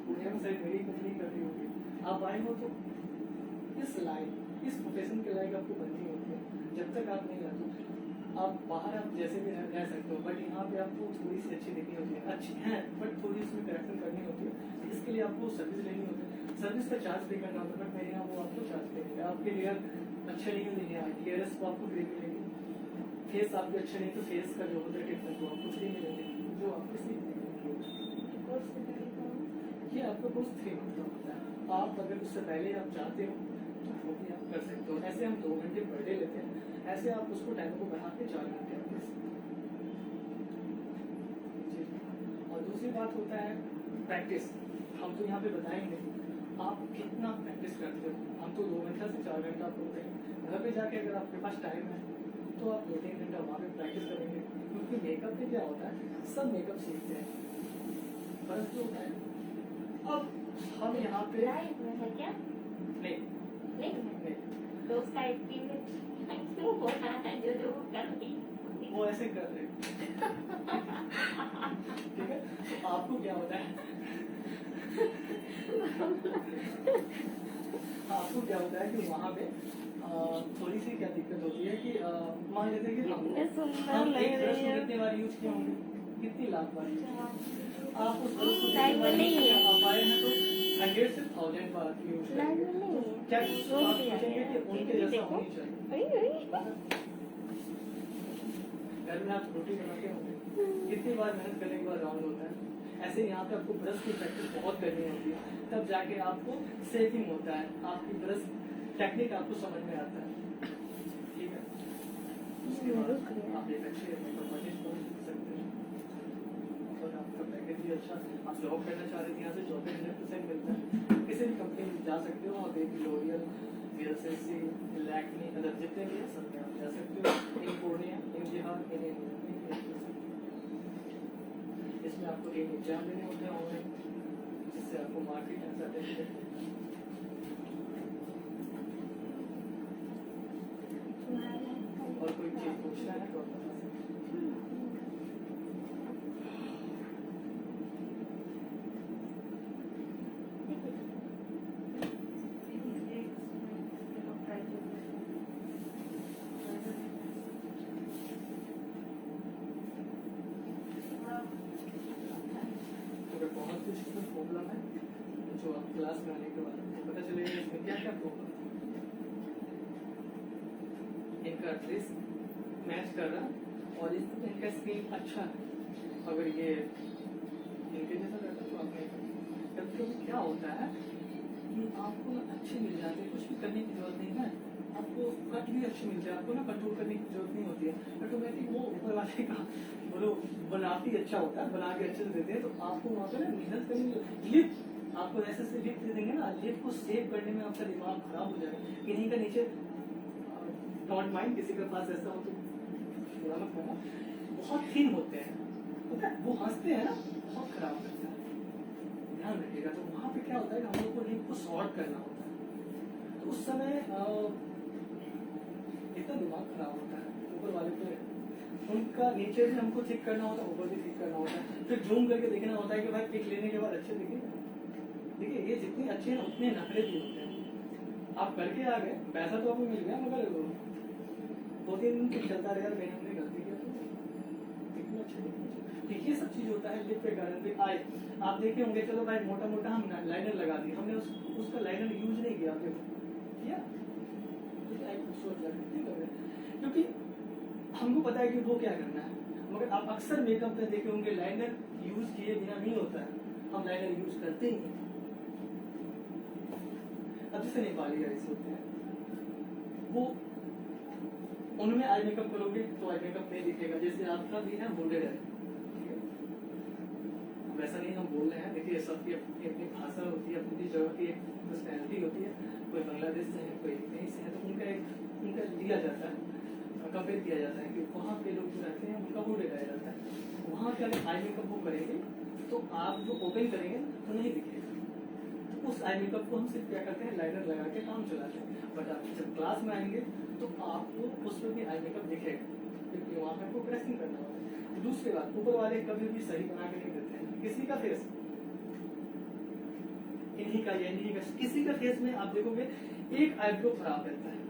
पूरे में शायद मेरी कंपनी कर रही होगी, आप आए हो तो इस लाइन, इस प्रोफेशन के लायक आपको बननी होती है। जब तक आप नहीं आते, आप बाहर आप जैसे भी रह सकते हो, बट यहाँ पे आपको थोड़ी सी अच्छी दिखनी होती है, अच्छी है बट थोड़ी इसमें करेक्शन करनी होती है। इसके लिए आपको सर्विस लेनी होती है, सर्विस का चार्ज पे करना होता है, बट मेरे यहाँ वो आपको चार्ज पे करेंगे। आपके लेयर अच्छे नहीं होंगे, हेयर्स को आपको फ्री मिलेंगे, फेस आपके अच्छे नहीं तो फेस का जो होता है ट्रीटमेंट वो आपको फ्री मिलेंगे, जो आपको सीखने ये आपका कोर्स 3 मंथ का होता है। आप अगर उससे पहले आप चाहते हो तो वो भी आप कर सकते हो। ऐसे हम 2 घंटे पर डे लेते हैं, ऐसे आप उसको टाइम को बढ़ा के 4 घंटे आप कर सकते हो। और दूसरी बात होता है प्रैक्टिस। हम तो यहाँ पे बताएंगे आप कितना प्रैक्टिस करते हो। हम तो 2 घंटा से 4 घंटा आपको बताएंगे। घर पे जाके अगर आपके पास टाइम है तो तो आप 2-3 घंटा वहाँ पे प्रैक्टिस करेंगे, क्योंकि मेकअप में क्या होता है, सब मेकअप सीखते हैं, फर्क जो होता है अब हम यहाँ पे लाइव में है क्या? नहीं नहीं है नहीं तो उसका एक्सपीरियंस क्यों होता है जो जो वो कर रही है? वो ऐसे कर रहे हैं। ठीक है, तो आपको क्या होता है, आपको क्या होता है कि वहाँ पे थोड़ी सी क्या दिक्कत होती है कि मान लेते हैं कि कितने सुंदर हम लग एक ब्रश रही को है। कितनी बार यूज किए होंगे, कितनी लाख बार यूज किए, आप उस ब्रश को लाइव में नहीं है। आप आए हैं तो 100 से 1000 बार यूज लाइव करेंगे, में नहीं है। क्या रोज आप दिया सोचेंगे गया कि है। उनके जैसा देखो। होनी चाहिए। वही वही। घर में आप रोटी बनाते होंगे, कितनी बार मेहनत करने के बाद राउंड होता है, ऐसे यहाँ पे आपको ब्रश की प्रैक्टिस बहुत करनी होती है, तब जाके आपको सेविंग होता है, आपकी ब्रश टेक्निक आपको समझ में आता है। ठीक है, उसके बाद आप एक अच्छे मेकअप आर्टिस्ट बन सकते हैं और आपका पैकेज भी अच्छा, आप जॉब करना चाह रहे थे यहाँ से जॉब में 100% मिलता है, किसी भी कंपनी में जा सकते हो, और एक लोरियल, VLCC, लैक्मे, अदर जितने भी हैं सब में आप जा सकते हो, इन पूर्णिया, इन बिहार, इन इसमें आपको एक एग्जाम देने होते हैं ऑनलाइन, जिससे आपको मार्केट एंड सर्टिफिकेट, और कोई चीज पूछना है तो आप बता सकते हैं। अगर बहुत कुछ इसमें प्रॉब्लम है, जो आप क्लास में आने के बाद आपको पता चलेगा इसमें क्या क्या प्रॉब्लम है, इनका एटलीस्ट मैच कर रहा और इनका स्क्रीन अच्छा है, अगर ये इनके जैसा रहता तो आप नहीं करते। कभी क्या होता है कि आपको ना अच्छे मिल जाते हैं, कुछ भी करने की जरूरत नहीं है, आपको कट भी अच्छे मिलते हैं, आपको ना कंट्रोल करने की जरूरत नहीं होती है, ऑटोमेटिक वो ऊपर वाले का बोलो बनाती अच्छा होता है, बना के अच्छे से देते हैं, तो आपको वहाँ पर मेहनत करनी, लिप आपको ऐसे से लिप दे देंगे ना, लिप को सेव करने में आपका दिमाग खराब हो जाएगा, किन्हीं का नीचे डोंट माइंड, किसी के पास ऐसा हो तो बुरा मत मानो, बहुत थिन होते हैं, पता है वो हंसते हैं ना, बहुत खराब लगता है, ध्यान रखिएगा। तो वहाँ पे क्या होता है कि हम लोग को लिप को सॉर्ट करना होता है, तो उस समय इतना दिमाग खराब होता है, ऊपर वाले पे उनका नीचे भी हमको ठीक करना होता है, ऊपर भी ठीक करना होता है, फिर जूम करके देखना होता है कि भाई पिक लेने के बाद अच्छे दिखेगा। देखिए ये जितने अच्छे हैं उतने नखरे भी होते हैं, आप करके आ गए, पैसा तो आपको मिल गया, मगर 2-3 दिन चलता रहेगा, कहीं हमने गलती किया तो कितना अच्छा दिखना। देखिए सब चीज होता है लिप पे कारण भी आए, आप देखे होंगे, चलो भाई मोटा मोटा हम लाइनर लगा दिए, हमने उसका लाइनर यूज नहीं किया, किया नहीं कर रहे, क्योंकि हमको पता है कि वो क्या करना है, मगर आप अक्सर मेकअप में देखे होंगे लाइनर यूज किए बिना नहीं होता है, हम लाइनर यूज करते ही नहीं। अब जैसे नेपाली गाइस होते हैं, वो उनमें आई मेकअप करोगे तो आई मेकअप नहीं दिखेगा, जैसे आपका भी है बोल्डेड है, ठीक है, वैसा नहीं हम बोल रहे हैं। देखिए सबकी अपनी अपनी भाषा होती है, अपनी जगह की एक पर्सनैलिटी होती है, कोई बांग्लादेश से है, कोई कहीं से है, तो उनका लिया जाता है, कंपेयर किया जाता है कि वहाँ पे लोग जो रहते हैं उनका वो लगाया जाता है, वहाँ के अगर आई मेकअप वो करेंगे तो आप जो ओपन करेंगे तो नहीं दिखेगा, तो उस आई मेकअप को हम सिर्फ क्या करते हैं लाइनर लगा के काम चलाते हैं, बट आप जब क्लास में आएंगे तो आपको उस पर भी आई मेकअप दिखेगा, क्योंकि वहाँ पे आपको ड्रेसिंग करना होता है। दूसरी बात, ऊपर वाले कभी भी सही बना के नहीं देते हैं किसी का फेस, इन्हीं का या इन्हीं का, किसी का फेस में आप देखोगे एक आईब्रो खराब रहता है,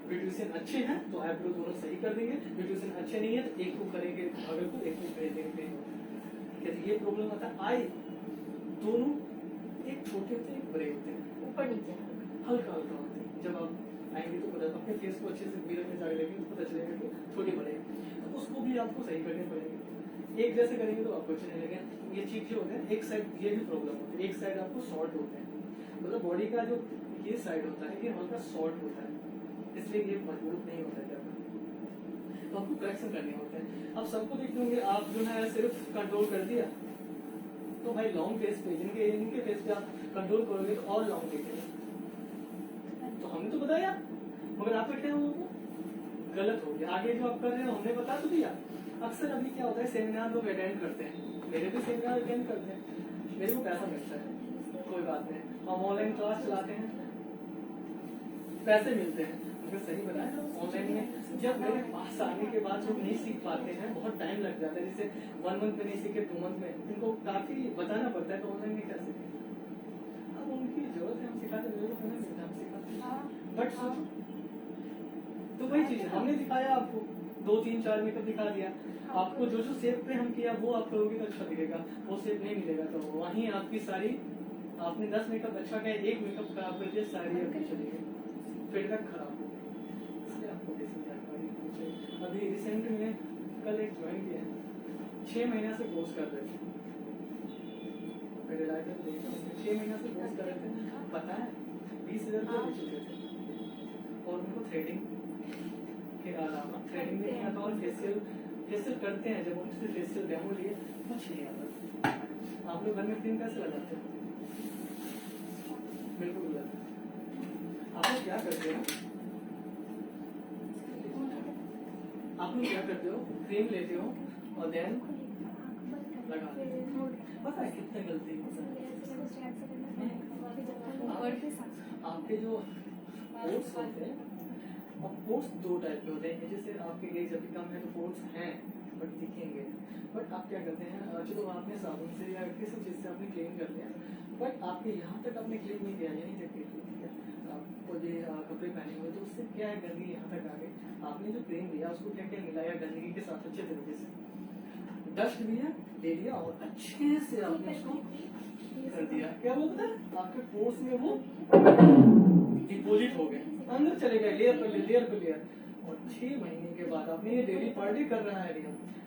ब्यूटिशियन अच्छे हैं तो आईब्रो दोनों सही कर देंगे, ब्यूटिशियन अच्छे नहीं है तो एक को करेंगे भागल को, एक को भेज देंगे, कहते ये प्रॉब्लम आता है। आई दोनों एक छोटे होते हैं एक बड़े होते हैं, ऊपर नीचे हल्का हल्का होते हैं, जब आप आएंगे तो पता अपने फेस को अच्छे से मिरर में जाके देखेंगे तो पता चलेगा कि छोटे बड़े हैं, तो उसको भी आपको सही करने पड़ेंगे, एक जैसे करेंगे तो आपको अच्छे नहीं लगेगा। ये चीज जो होते हैं, एक साइड ये भी प्रॉब्लम होती है, एक साइड आपको शॉर्ट होते हैं, मतलब बॉडी का जो ये साइड होता है ये हल्का शॉर्ट होता है, इसलिए ये मजबूत नहीं होता है, तो आपको करेक्शन करने होते हैं। अब सबको देख होंगे आप जो है सिर्फ कंट्रोल कर दिया, तो भाई लॉन्ग फेस पे इनके फेस पे आप कंट्रोल करोगे तो और लॉन्ग दिखेगा, तो हमने तो बताया, मगर आपका क्या हुआ, गलत हो गया। आगे जो आप कर रहे हो हमने बता तो दिया। अक्सर अभी क्या होता है, सेमिनार लोग अटेंड करते हैं, मेरे भी सेमिनार अटेंड करते हैं, मेरे को पैसा मिलता है, कोई बात नहीं, हम ऑनलाइन क्लास चलाते हैं, पैसे मिलते हैं। अगर सही बताएं ऑनलाइन में जब मेरे पास आने के बाद लोग नहीं सीख पाते हैं, बहुत टाइम लग जाता है, जैसे 1 मंथ में नहीं सीखे 2 मंथ में, उनको काफी बताना पड़ता है, तो ऑनलाइन में क्या सीखें। अब उनकी जरूरत है, हम सिखाते हैं, जरूरत नहीं मिलता, हम सिखाते हैं। बट तो वही चीज है, हमने दिखाया आपको 2 3 4 मेकअप दिखा दिया आपको, जो जो शेप पे हम किया वो आप करोगे तो अच्छा दिखेगा, वो शेप नहीं मिलेगा तो वहीं आपकी सारी, आपने 10 मेकअप अच्छा किया, 1 मेकअप खराब कर दिया, सारी आपकी चली गई, फीडबैक खराब हो गया। इसलिए आपको बेसिक जानकारी होनी चाहिए। अभी रिसेंट में कल एक ज्वाइन किया है, 6 महीना से कोर्स कर रहे थे, मेरे लाइफ में 6 महीना से कोर्स कर रहे थे, पता है 20,000 रुपये ले चुके थे, और उनको थ्रेडिंग के अलावा थ्रेडिंग में नहीं आता, और फेशियल करते हैं, जब उनसे फेशियल डेमो लिए कुछ नहीं आता। आप लोग घर में क्रीम कैसे लगाते हैं? बिल्कुल गलत। आप लोग क्या करते हो, क्रीम लेते हो और देन लगाते हो, पता है कितने गलती होता है। आपके जो पोर्स होते हैं, अब पोर्स 2 टाइप के होते हैं, जैसे आपके एज अभी कम है तो पोर्स हैं बट दिखेंगे, बट आप क्या करते हैं, चलो आपने साबुन से या किसी चीज़ से आपने क्लीन कर लिया, बट आपके यहाँ तक आपने क्लीन नहीं किया, यहीं तक क्लीन किया, आपको ये कपड़े पहने हुए तो उससे क्या है, गंदगी यहाँ तक आ गई, आपने जो क्रीम लिया उसको क्या क्या मिलाया गंदगी के साथ अच्छे तरीके से, डस्ट लिया ले लिया और अच्छे से आपने उसको कर दिया, क्या बोलता है आपके पोर्स में वो डिपोजिट हो गए, अंदर चले गए लेयर पर लेयर, और 6 महीने के बाद आपने ये डेली पर डे कर रहा है,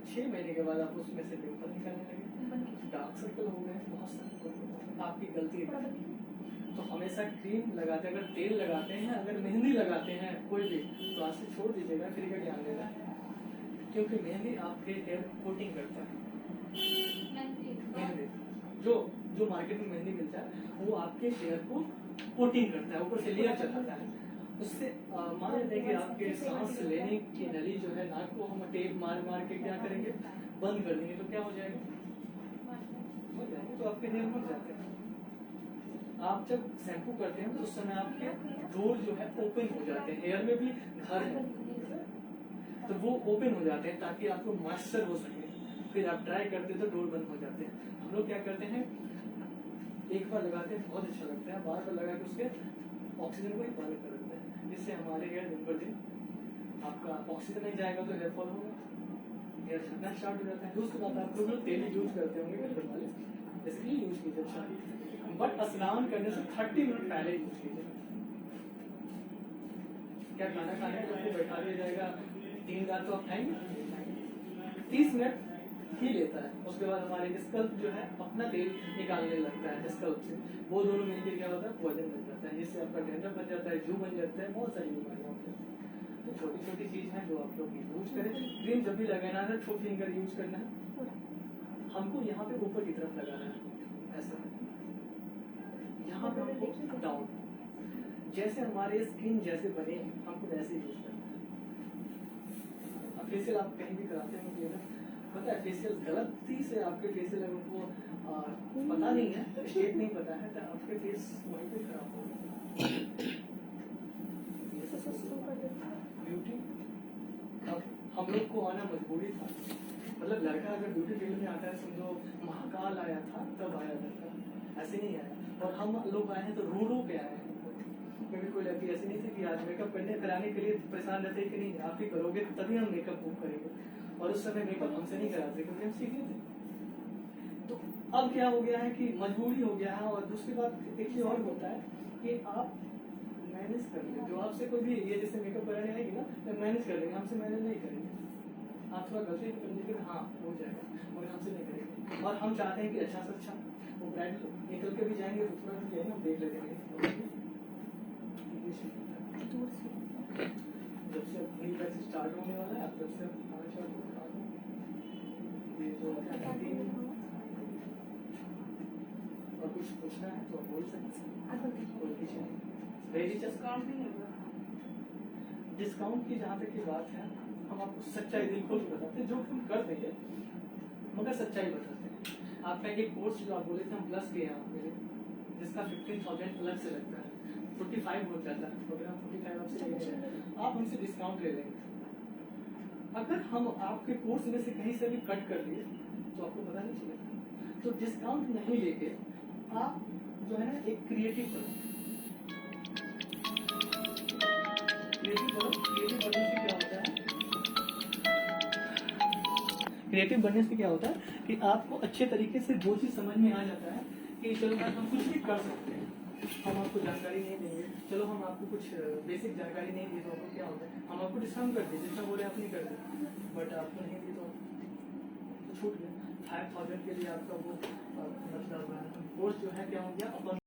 6 महीने के बाद आप उसमें से पिंपल निकलने लगे, डार्क सर्कल हो गए, बहुत सारे आपकी गलती है। तो हमेशा क्रीम लगाते, अगर तेल लगाते हैं, अगर मेहंदी लगाते हैं कोई भी, तो आज से छोड़ दीजिएगा, फिर का ध्यान देना, क्योंकि मेहंदी आपके हेयर कोटिंग करता है। मेहंदी जो मार्केट में मेहंदी मिलता है वो आपके हेयर को कोटिंग करता है, ऊपर से लेयर चढ़ाता है, उससे मान लेते हैं कि आपके सांस लेने की नली जो है, नाक को हम टेप मार मार के क्या करेंगे, बंद कर देंगे, तो क्या हो जाएगा, मर जाएंगे, तो आपके हेयर मर जाते हैं। आप जब शैम्पू करते हैं तो उस समय आपके डोर जो है ओपन हो जाते हैं, हेयर में भी घर है तो वो ओपन हो जाते हैं ताकि आपको मॉइस्चर हो सके, फिर आप ट्राई करते हैं तो डोर बंद हो जाते हैं। हम लोग क्या करते हैं, एक बार लगाते हैं बहुत अच्छा लगता है, बार बार लगा के उसके ऑक्सीजन को ही बंद कर देते हैं, जिससे हमारे हेयर दिन पर दिन आपका ऑक्सीजन नहीं जाएगा तो हेयर फॉल होगा, हेयर झड़ना स्टार्ट हो जाता है। दूसरी बात, आप लोग तेल यूज करते होंगे घर वाले, बेसिकली यूज कीजिए अच्छा, बट स्नान करने से 30 मिनट पहले यूज कीजिए। क्या खाना खाने के लिए बैठा दिया जाएगा, 3 रात तो आप खाएंगे, 30 मिनट ही लेता है, उसके बाद हमारे स्कल्प जो है अपना तेल निकालने लगता है स्कल्प से, वो दोनों मिलकर क्या होता है, वजन बन जाता है, जिससे आपका डैंड्रफ बन जाता है, जू बन जाता है, बहुत सारी बीमारियां होती हैं। तो छोटी छोटी चीज है जो आप लोग यूज करें। क्रीम जब भी लगाना है छोटी फिंगर यूज करना है, हमको यहाँ पे ऊपर की तरफ लगाना है, ऐसा यहाँ पे हमको डाउन, जैसे हमारे स्किन जैसे बने हमको वैसे यूज करना है। फेशियल आप कहीं भी कराते हो पता है, फेशियल गलती से आपके फेशियल अगर उनको पता नहीं है, शेप नहीं पता है, तो आपके फेस वहीं पे खराब होगा। ब्यूटी अब हम लोग को आना मजबूरी था, मतलब लड़का अगर ब्यूटी फील्ड में आता है, समझो महाकाल आया था तब आया लड़का, ऐसे नहीं आया। और हम लोग आए हैं तो रो के आए हैं, क्योंकि कोई लड़की ऐसी नहीं थी कि आज मेकअप कराने के लिए परेशान रहते कि नहीं आप ही करोगे तभी हम मेकअप बुक करेंगे, और उस समय मेकअप हमसे नहीं कराते क्योंकि हम सीखे थे। तो अब क्या हो गया है कि मजबूरी हो गया है। और दूसरी बात एक चीज और होता है कि आप मैनेज कर लेंगे, जो आपसे कोई भी ये जैसे मेकअप कराने आएगी ना तो मैनेज कर लेंगे, हमसे मैनेज नहीं करेंगे, आप थोड़ा गलती कर लीजिए, हाँ हो जाएगा, मगर हमसे नहीं करेंगे। और हम चाहते हैं कि अच्छा से अच्छा वो ब्राइड निकल के भी जाएंगे तो थोड़ा भी हम देख लेते हैं। जब से अपनी बैच स्टार्ट होने वाला है, जब से आना स्टार्ट होगा, ये जो और कुछ पूछना है तो बोल सकते हैं, कोई कुछ नहीं। डिस्काउंट की जहाँ तक की बात है, हम आपको सच्चाई दिल खोल के बताते हैं, जो हम कर देंगे मगर सच्चाई बताते हैं। आपका एक कोर्स जो आप बोले थे हम प्लस के हैं आपके लिए, जिसका 15,000 अलग से लगता है, 45 हो जाता है, अगर हम 45 आपसे ले रहे हैं, आप हमसे डिस्काउंट ले लेंगे। अगर हम आपके कोर्स में से कहीं से भी कट कर दिए तो आपको पता नहीं चलेगा। तो डिस्काउंट नहीं लेके आप जो है ना एक क्रिएटिव करो, क्रिएटिव बनने से क्या होता है कि आपको अच्छे तरीके से वो चीज समझ में आ जाता है कि चलो यार हम कुछ भी कर सकते हैं। हम आपको जानकारी नहीं देंगे, चलो हम आपको कुछ बेसिक जानकारी नहीं दी तो आपको क्या होता है, हम आपको डिस्काउंट कर दिए, जितना बोले आप नहीं कर दे, बट आपको नहीं दी तो छूट गया। 5,000 के लिए आपका वो मतलब कोर्स जो है क्या हो गया अपन